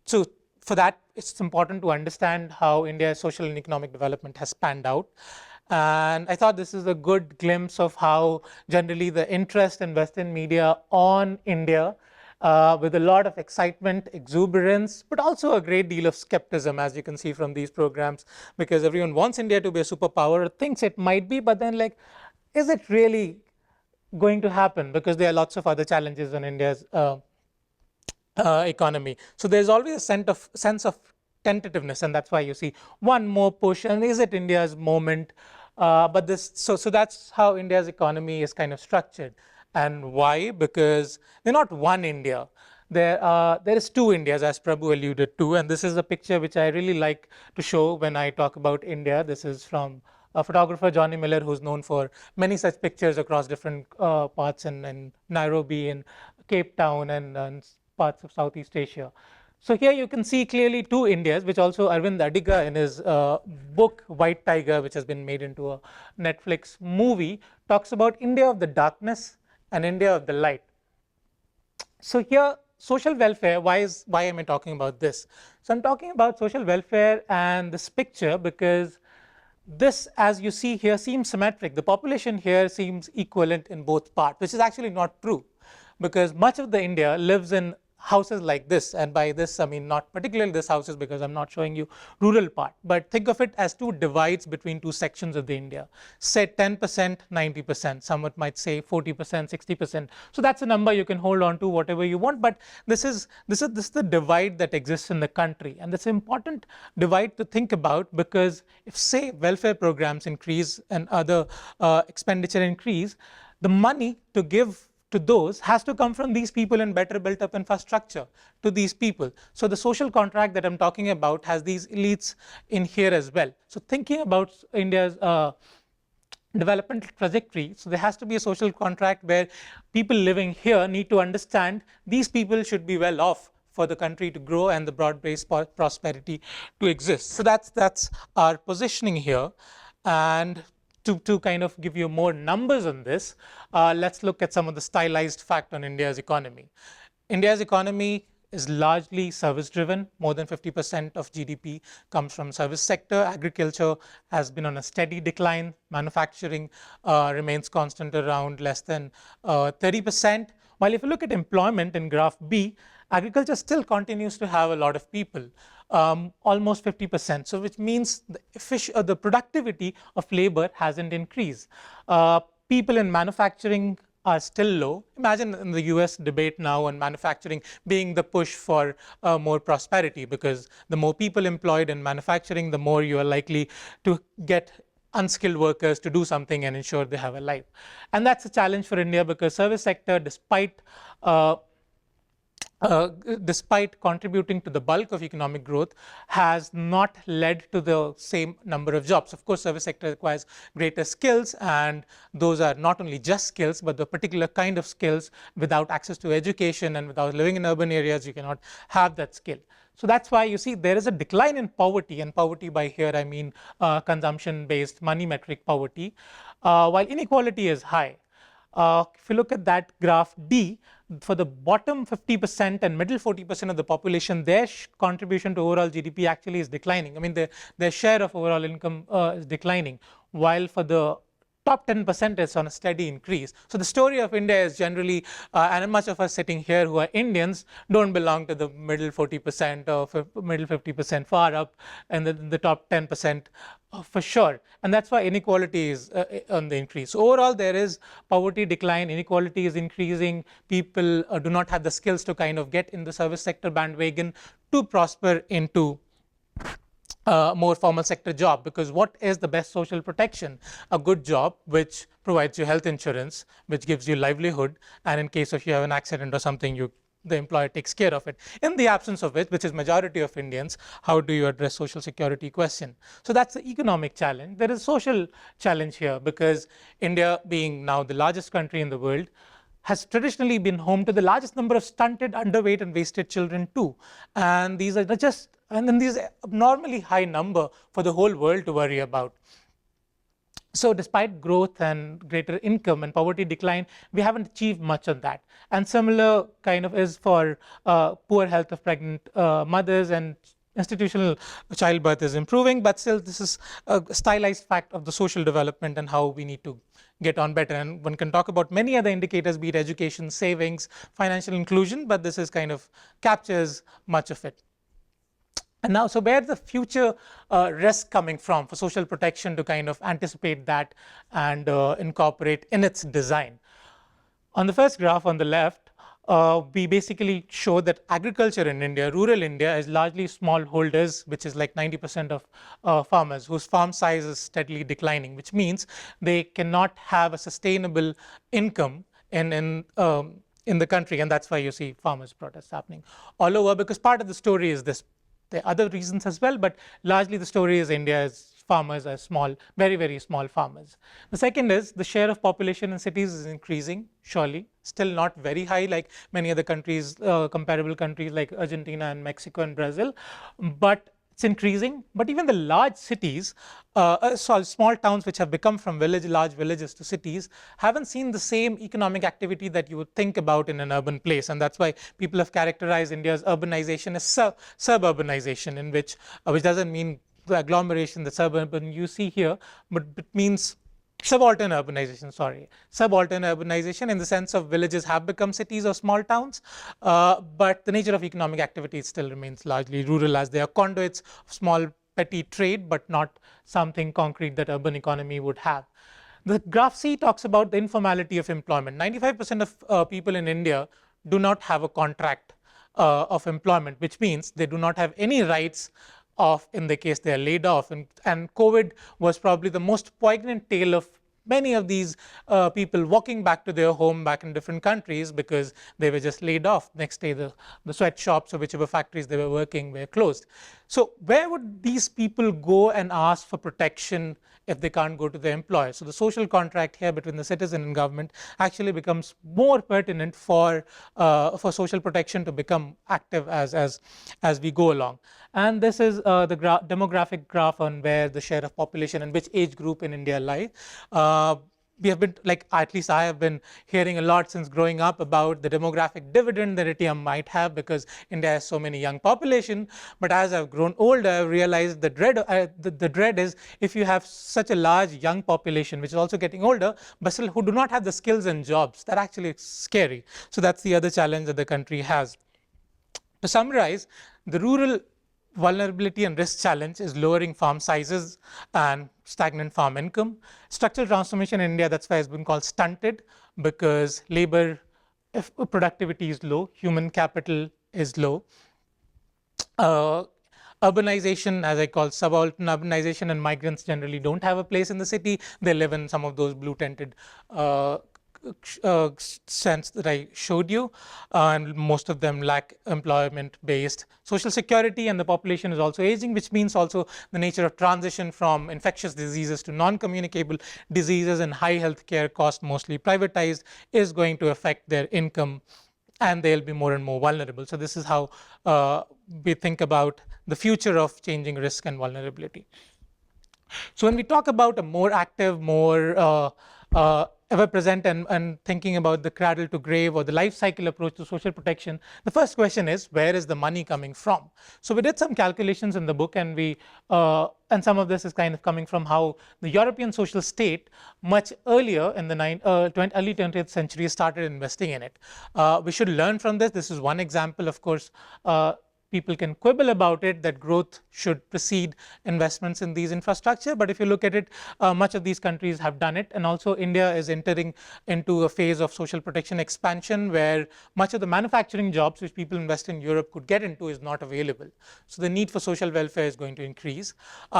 So for that, it's important to understand how India's social and economic development has panned out. And I thought this is a good glimpse of how generally the interest in Western media on India, with a lot of excitement, exuberance, but also a great deal of skepticism, as you can see from these programs, because everyone wants India to be a superpower, thinks it might be, but then like, is it really going to happen? Because there are lots of other challenges on India's economy. So there's always a sense of tentativeness, and that's why you see one more push, and is it India's moment? But this, so that's how India's economy is kind of structured. And why? Because they're not one India. There is two Indias, as Prabhu alluded to, and this is a picture which I really like to show when I talk about India. This is from a photographer, Johnny Miller, who's known for many such pictures across different parts in Nairobi, in Cape Town, and parts of Southeast Asia. So here you can see clearly two Indias, which also Arvind Adiga in his book White Tiger, which has been made into a Netflix movie, talks about India of the darkness and India of the light. So here social welfare, why am I talking about this? So I'm talking about social welfare and this picture because this, as you see here, seems symmetric. The population here seems equivalent in both parts, which is actually not true, because much of the India lives in houses like this, and by this I mean not particularly this houses because I'm not showing you rural part, but think of it as two divides between two sections of the India. Say 10%, 90%, some might say 40%, 60%. So that's a number you can hold on to whatever you want, but this is the divide that exists in the country, and that's an important divide to think about, because if say welfare programs increase and other expenditure increase, the money to give to those has to come from these people and better built up infrastructure to these people. So the social contract that I'm talking about has these elites in here as well. So thinking about India's developmental trajectory, so there has to be a social contract where people living here need to understand these people should be well off for the country to grow and the broad-based prosperity to exist. So that's our positioning here. And to kind of give you more numbers on this, let's look at some of the stylized fact on India's economy. India's economy is largely service driven. More than 50% of GDP comes from service sector. Agriculture has been on a steady decline. Manufacturing remains constant around less than 30%. While if you look at employment in graph B, agriculture still continues to have a lot of people, almost 50%. So which means the productivity of labor hasn't increased. People in manufacturing are still low. Imagine in the US debate now on manufacturing being the push for more prosperity, because the more people employed in manufacturing, the more you are likely to get unskilled workers to do something and ensure they have a life. And that's a challenge for India, because service sector, uh, despite contributing to the bulk of economic growth, has not led to the same number of jobs. Of course, service sector requires greater skills, and those are not only just skills, but the particular kind of skills. Without access to education and without living in urban areas, you cannot have that skill. So that's why you see there is a decline in poverty, and poverty by here I mean consumption-based money metric poverty, while inequality is high. If you look at that graph D, for the bottom 50% and middle 40% of the population, their contribution to overall GDP actually is declining. I mean, their share of overall income is declining, while for the top 10% is on a steady increase. So the story of India is generally, and much of us sitting here who are Indians don't belong to the middle 40% or middle 50%, far up, and the top 10% for sure. And that's why inequality is on the increase. So overall, there is poverty decline, inequality is increasing, people do not have the skills to kind of get in the service sector bandwagon to prosper into more formal sector job. Because what is the best social protection? A good job which provides you health insurance, which gives you livelihood, and in case of you have an accident or something, the employer takes care of it. In the absence of it, which is majority of Indians, how do you address social security question? So that's the economic challenge. There is social challenge here, because India, being now the largest country in the world, has traditionally been home to the largest number of stunted, underweight, and wasted children too. And these are just, and then these abnormally high number for the whole world to worry about. So despite growth and greater income and poverty decline, we haven't achieved much on that. And similar kind of is for poor health of pregnant mothers, and institutional childbirth is improving, but still this is a stylized fact of the social development and how we need to get on better. And one can talk about many other indicators, be it education, savings, financial inclusion, but this is kind of captures much of it. And now, so where the future risk coming from for social protection to kind of anticipate that and incorporate in its design? On the first graph on the left, we basically show that agriculture in India, rural India, is largely smallholders, which is like 90% of farmers, whose farm size is steadily declining, which means they cannot have a sustainable income in the country. And that's why you see farmers' protests happening all over, because part of the story is this. There are other reasons as well, but largely the story is India is farmers are small, very, very small farmers. The second is the share of population in cities is increasing, surely, still not very high like many other countries, comparable countries like Argentina and Mexico and Brazil, but it's increasing, but even the large cities, small towns which have become from large villages to cities, haven't seen the same economic activity that you would think about in an urban place. And that's why people have characterized India's urbanization as suburbanization, in which doesn't mean the agglomeration, the suburban you see here, but it means subaltern urbanization, subaltern urbanization in the sense of villages have become cities or small towns, but the nature of economic activity still remains largely rural, as they are conduits of small petty trade, but not something concrete that urban economy would have. The graph C talks about the informality of employment. 95% of people in India do not have a contract of employment, which means they do not have any rights of, in the case they are laid off. And COVID was probably the most poignant tale of many of these people walking back to their home back in different countries because they were just laid off. Next day, the sweatshops or whichever factories they were working were closed. So where would these people go and ask for protection if they can't go to their employer? So the social contract here between the citizen and government actually becomes more pertinent for social protection to become active as we go along. And this is the demographic graph on where the share of population and which age group in India lie. We have been, like, at least I have been hearing a lot since growing up about the demographic dividend that India might have because India has so many young population. But as I've grown older, I've realized the dread is if you have such a large young population, which is also getting older, but still who do not have the skills and jobs, that actually is scary. So that's the other challenge that the country has. To summarize, the rural vulnerability and risk challenge is lowering farm sizes and stagnant farm income. Structural transformation in India, that's why it's been called stunted, because labor productivity is low, human capital is low. Urbanization, as I call subaltern urbanization, and migrants generally don't have a place in the city. They live in some of those blue tented sense that I showed you, and most of them lack employment-based social security, and the population is also aging, which means also the nature of transition from infectious diseases to non-communicable diseases and high healthcare cost, mostly privatized, is going to affect their income, and they'll be more and more vulnerable. So this is how we think about the future of changing risk and vulnerability. So when we talk about a more active, more ever present and thinking about the cradle to grave or the life cycle approach to social protection, the first question is, where is the money coming from? So we did some calculations in the book, and and some of this is kind of coming from how the European social state much earlier in the early 20th century started investing in it. We should learn from this. This is one example, of course. People can quibble about it, that growth should precede investments in these infrastructure. But if you look at it, much of these countries have done it. And also India is entering into a phase of social protection expansion where much of the manufacturing jobs which people invest in Europe could get into is not available. So the need for social welfare is going to increase.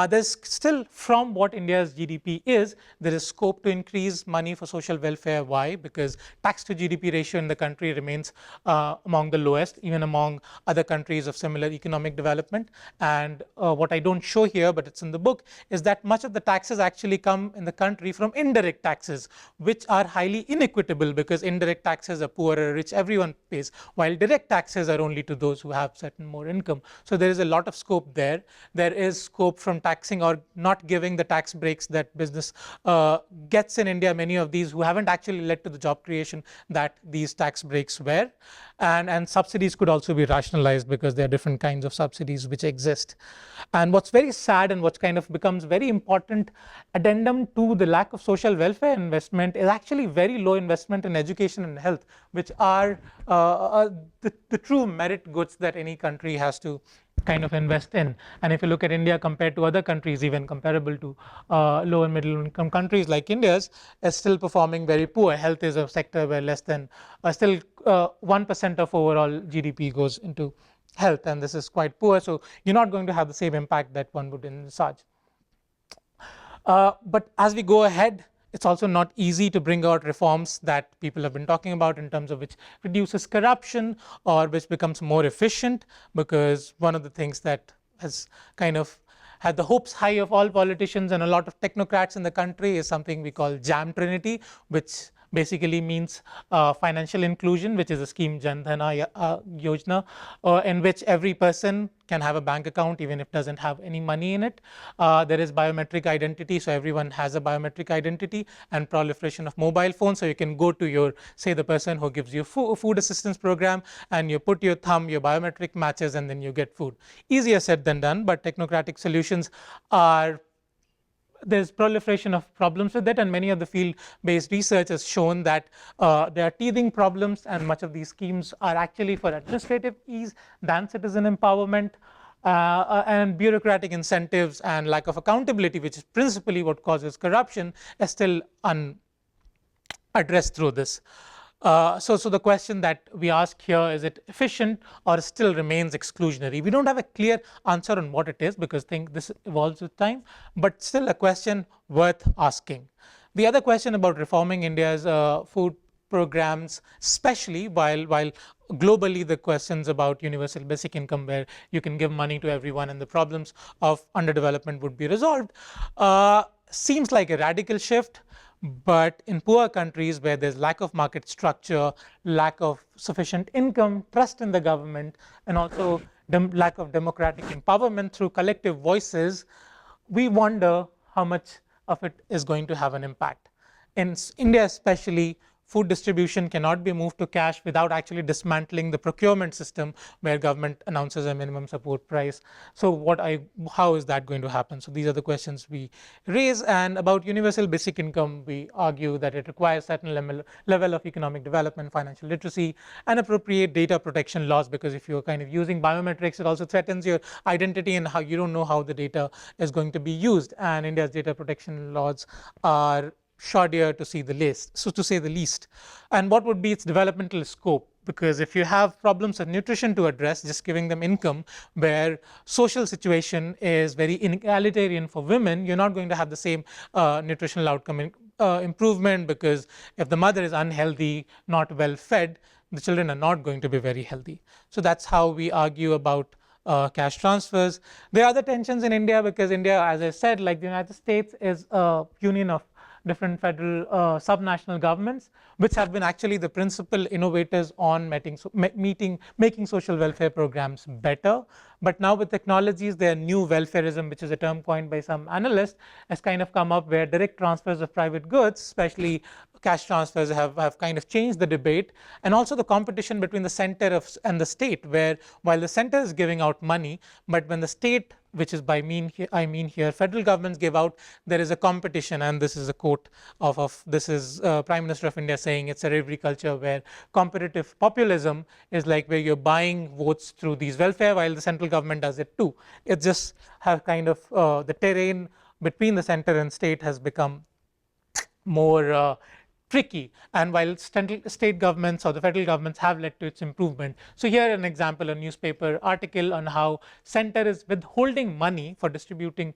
There's still, from what India's GDP is, there is scope to increase money for social welfare. Why? Because tax to GDP ratio in the country remains among the lowest, even among other countries of similar economic development. And what I don't show here, but it's in the book, is that much of the taxes actually come in the country from indirect taxes, which are highly inequitable, because indirect taxes are poor or rich, everyone pays, while direct taxes are only to those who have certain more income. So there is a lot of scope there. There is scope from taxing or not giving the tax breaks that business gets in India, many of these who haven't actually led to the job creation that these tax breaks were. And subsidies could also be rationalized, because there are different kinds of subsidies which exist. And what's very sad and what kind of becomes very important addendum to the lack of social welfare investment is actually very low investment in education and health, which are the true merit goods that any country has to kind of invest in. And if you look at India compared to other countries, even comparable to low and middle income countries like India's, is still performing very poor. Health is a sector where less than still 1% of overall GDP goes into health, and this is quite poor. So you're not going to have the same impact that one would envisage. But as we go ahead, it's also not easy to bring out reforms that people have been talking about in terms of which reduces corruption or which becomes more efficient, because one of the things that has kind of had the hopes high of all politicians and a lot of technocrats in the country is something we call jam trinity, which basically means financial inclusion, which is a scheme Jan Dhan Yojana, in which every person can have a bank account even if doesn't have any money in it. There is biometric identity, so everyone has a biometric identity, and proliferation of mobile phones. So you can go to your, say, the person who gives you food assistance program, and you put your thumb, your biometric matches, and then you get food. Easier said than done, but technocratic solutions are, there's proliferation of problems with it, and many of the field-based research has shown that there are teething problems, and much of these schemes are actually for administrative ease than citizen empowerment. And bureaucratic incentives and lack of accountability, which is principally what causes corruption, is still addressed through this. So the question that we ask here, is it efficient or still remains exclusionary? We don't have a clear answer on what it is, because this evolves with time, but still a question worth asking. The other question about reforming India's food programs, especially while globally the questions about universal basic income, where you can give money to everyone and the problems of underdevelopment would be resolved, seems like a radical shift. But in poor countries where there's lack of market structure, lack of sufficient income, trust in the government, and also lack of democratic empowerment through collective voices, we wonder how much of it is going to have an impact. In India especially, food distribution cannot be moved to cash without actually dismantling the procurement system, where government announces a minimum support price. So how is that going to happen? So these are the questions we raise. And about universal basic income, we argue that it requires certain level of economic development, financial literacy, and appropriate data protection laws, because if you're kind of using biometrics, it also threatens your identity, and how you don't know how the data is going to be used. And India's data protection laws are shoddier to say the least. And what would be its developmental scope? Because if you have problems of nutrition to address, just giving them income, where social situation is very inegalitarian for women, you're not going to have the same nutritional outcome improvement, because if the mother is unhealthy, not well fed, the children are not going to be very healthy. So that's how we argue about cash transfers. There are other tensions in India, because India, as I said, like the United States, is a union of different federal subnational governments, which have been actually the principal innovators on making social welfare programs better. But now with technologies, there are new welfareism, which is a term coined by some analysts, has kind of come up, where direct transfers of private goods, especially cash transfers, have kind of changed the debate. And also the competition between the center and the state, where while the center is giving out money, but when the state, which is I mean here federal governments, give out, there is a competition. And this is a quote of this is Prime Minister of India saying, it's a reverie culture where competitive populism is like where you're buying votes through these welfare, while the central government does it too. It just have kind of the terrain between the center and state has become more tricky, and while state governments or the federal governments have led to its improvement. So here an example, a newspaper article on how center is withholding money for distributing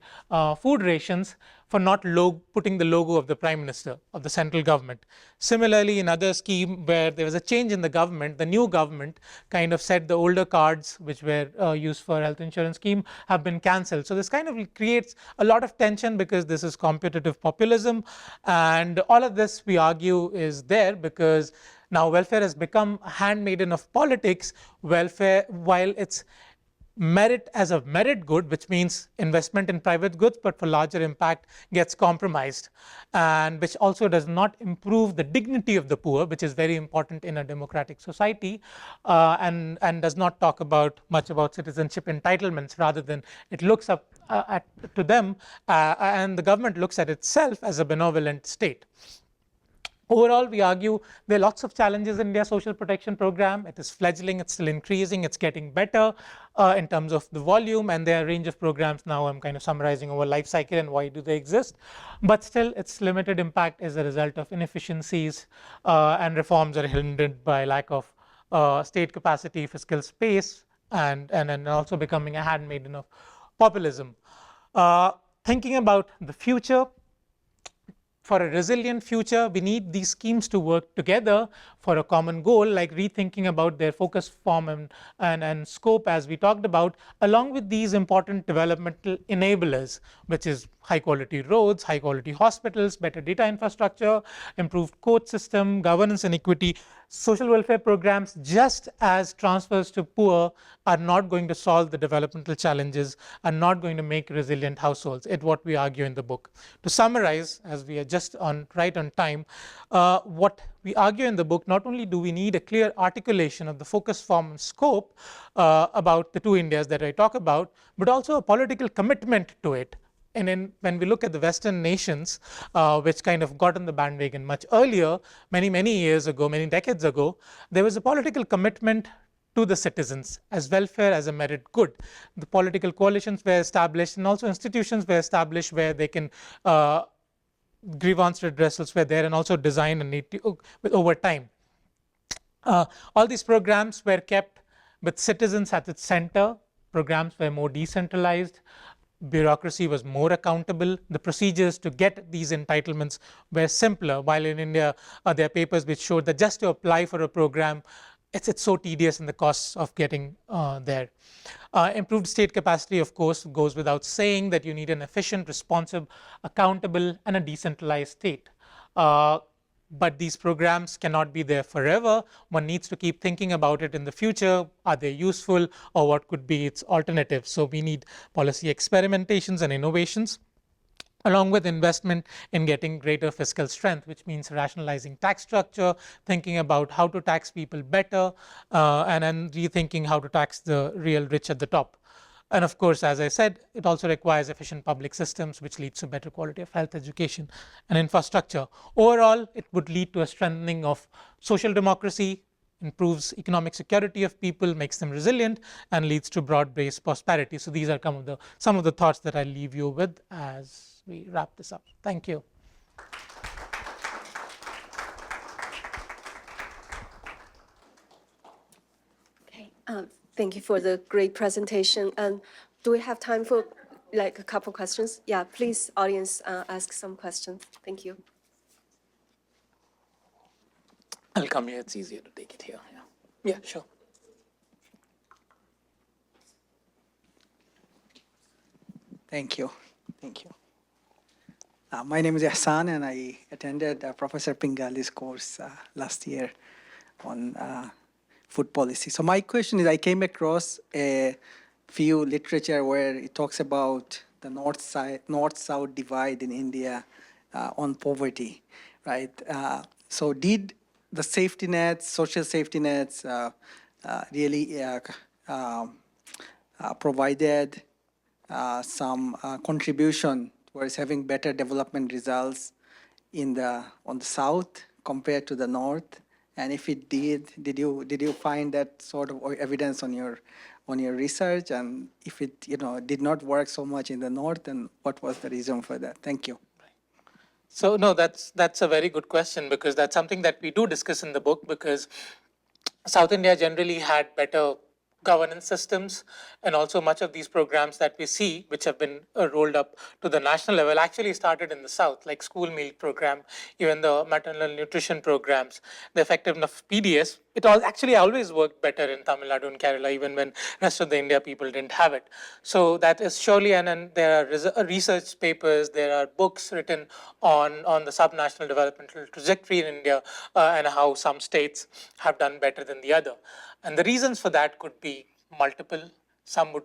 food rations for not putting the logo of the Prime Minister of the central government. Similarly, another scheme where there was a change in the government, the new government kind of said the older cards which were used for health insurance scheme have been cancelled. So this kind of creates a lot of tension, because this is competitive populism, and all of this we argue is there because now welfare has become a handmaiden of politics. Welfare, while it's merit as a merit good, which means investment in private goods, but for larger impact gets compromised, and which also does not improve the dignity of the poor, which is very important in a democratic society, and does not talk much about citizenship entitlements. Rather than it looks up to them, and the government looks at itself as a benevolent state. Overall, we argue there are lots of challenges in India's social protection program. It is fledgling, it's still increasing, it's getting better in terms of the volume, and there are a range of programs now. I'm kind of summarizing over life cycle and why do they exist. But still, its limited impact is a result of inefficiencies, and reforms are hindered by lack of state capacity, fiscal space, and also becoming a handmaiden of populism. Thinking about the future, for a resilient future, we need these schemes to work together for a common goal, like rethinking about their focus, form, and scope, as we talked about, along with these important developmental enablers, which is high quality roads, high quality hospitals, better data infrastructure, improved court system, governance and equity. Social welfare programs, just as transfers to poor, are not going to solve the developmental challenges, are not going to make resilient households. It's what we argue in the book. To summarize, as we are just right on time, what we argue in the book, not only do we need a clear articulation of the focus, form, and scope about the two Indias that I talk about, but also a political commitment to it. And then when we look at the Western nations, which kind of got on the bandwagon much earlier, many years ago, many decades ago, there was a political commitment to the citizens as welfare as a merit good. The political coalitions were established, and also institutions were established where they can grievance redressals were there, and also design and need to, over time. All these programs were kept with citizens at its center. Programs were more decentralized. Bureaucracy was more accountable. The procedures to get these entitlements were simpler. While in India, there are papers which showed that just to apply for a program, it's so tedious, and the costs of getting there. Improved state capacity, of course, goes without saying that you need an efficient, responsive, accountable, and a decentralized state. But these programs cannot be there forever. One needs to keep thinking about it in the future. Are they useful, or what could be its alternative? So we need policy experimentations and innovations, along with investment in getting greater fiscal strength, which means rationalizing tax structure, thinking about how to tax people better, and then rethinking how to tax the real rich at the top. And of course, as I said, it also requires efficient public systems, which leads to better quality of health, education, and infrastructure. Overall, it would lead to a strengthening of social democracy, improves economic security of people, makes them resilient, and leads to broad-based prosperity. So these are some of the thoughts that I leave you with as we wrap this up. Thank you. Okay. Thank you for the great presentation. And do we have time for like a couple questions? Yeah, please, audience, ask some questions. Thank you. I'll come here. It's easier to take it here. Yeah, sure. Thank you. My name is Ihsan, and I attended Professor Pingali's course last year on food policy. So my question is, I came across a few literature where it talks about the north-south divide in India on poverty, right? So did the safety nets, social safety nets, really provided some contribution towards having better development results on the south compared to the north? And if it did you find that sort of evidence on your research? And if it did not work so much in the north, then what was the reason for that? Thank you. So no, that's a very good question, because that's something that we do discuss in the book, because South India generally had better governance systems, and also much of these programs that we see, which have been rolled up to the national level, actually started in the south, like school meal program, even the maternal nutrition programs, the effectiveness of PDS. It all actually always worked better in Tamil Nadu and Kerala, even when rest of the India people didn't have it. So that is surely, and there are research papers, there are books written on the subnational developmental trajectory in India, and how some states have done better than the other. And the reasons for that could be multiple. Some would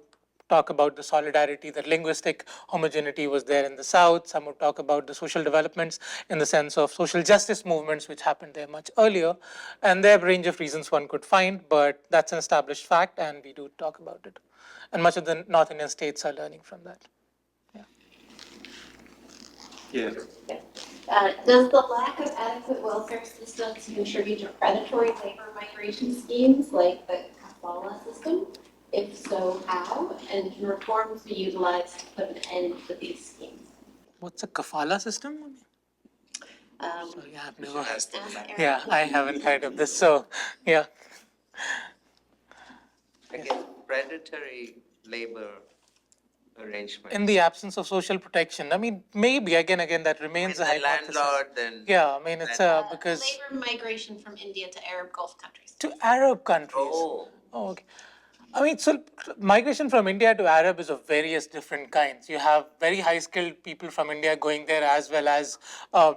talk about the solidarity, the linguistic homogeneity was there in the south. Some would talk about the social developments in the sense of social justice movements, which happened there much earlier. And there are a range of reasons one could find, but that's an established fact, and we do talk about it. And much of the North Indian states are learning from that. Yeah. Does the lack of adequate welfare systems contribute to predatory labor migration schemes like the kafala system? If so, how? And can reforms be utilized to put an end to these schemes? What's a kafala system? Sorry, I've never heard. Yeah, I haven't heard of this. So, yeah. I guess predatory labor arrangement. In the absence of social protection, I mean, maybe again, that remains a The hypothesis. landlord and Yeah, I mean, it's because Labor migration from India to Arab Gulf countries. to Arab countries. Oh, okay. I mean, so migration from India to Arab is of various different kinds. You have very high skilled people from India going there, as well as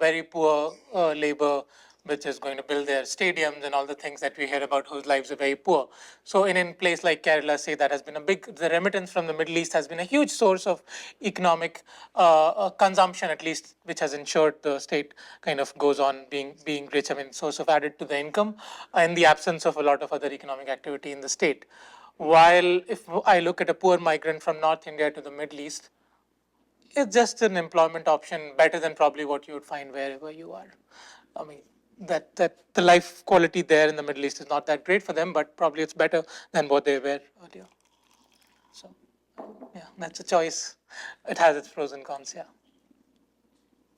very poor labor, which is going to build their stadiums and all the things that we hear about, whose lives are very poor. So in a place like Kerala, say, that has been the remittance from the Middle East has been a huge source of economic consumption, at least, which has ensured the state kind of goes on being rich. I mean, source of added to the income in the absence of a lot of other economic activity in the state. While if I look at a poor migrant from North India to the Middle East, it's just an employment option better than probably what you would find wherever you are. I mean, that the life quality there in the Middle East is not that great for them, but probably it's better than what they were earlier. So, yeah, that's a choice. It has its pros and cons, yeah.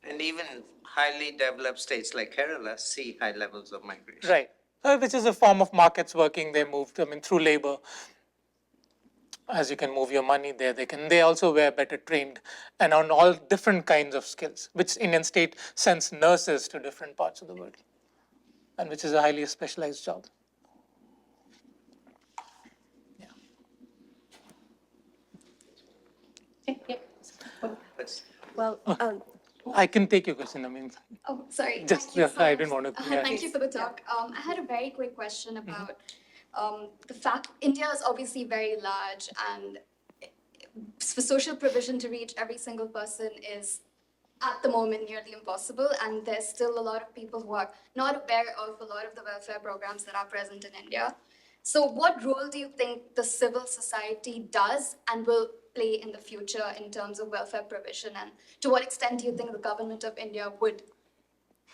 And even highly developed states like Kerala see high levels of migration. Right. Which is a form of markets working. They moved, I mean, through labor. As you can move your money there, they also were better trained and on all different kinds of skills, which Indian state sends nurses to different parts of the world, and which is a highly specialized job. Yeah. Well, I can take your question. I mean, Oh, sorry. just Thank you so I much. didn't want to. Thank you for the talk. I had a very quick question about the fact India is obviously very large, and for social provision to reach every single person is at the moment nearly impossible, and there's still a lot of people who are not aware of a lot of the welfare programs that are present in India. So what role do you think the civil society does and will play in the future in terms of welfare provision, and to what extent do you think the government of India would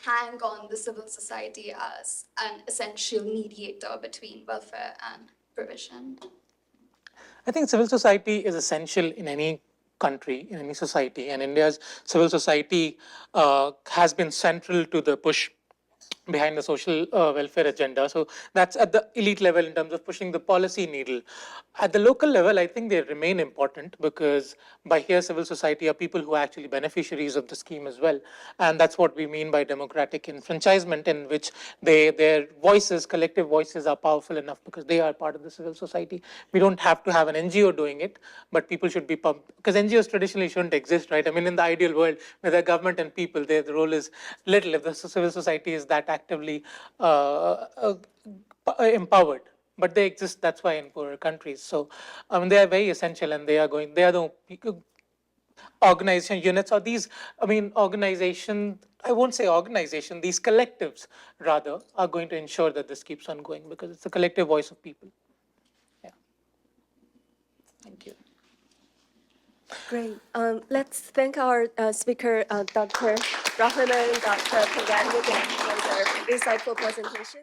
hang on the civil society as an essential mediator between welfare and provision? I think civil society is essential in any country, in any society, and India's civil society has been central to the push behind the social welfare agenda. So that's at the elite level in terms of pushing the policy needle. At the local level, I think they remain important because by here, civil society are people who are actually beneficiaries of the scheme as well. And that's what we mean by democratic enfranchisement, in which their voices, collective voices, are powerful enough because they are part of the civil society. We don't have to have an NGO doing it, but people should be because NGOs traditionally shouldn't exist, right? I mean, in the ideal world, where the government and people, the role is little. If the civil society is that actively empowered, but they exist. That's why in poorer countries. So, I mean, they are very essential, and they are the organization units, or these. I mean, organization. I won't say organization. These collectives, rather, are going to ensure that this keeps on going because it's the collective voice of people. Yeah. Thank you. great. Let's thank our speaker, Dr. Rahman and Dr. Pingali, again for their insightful presentation.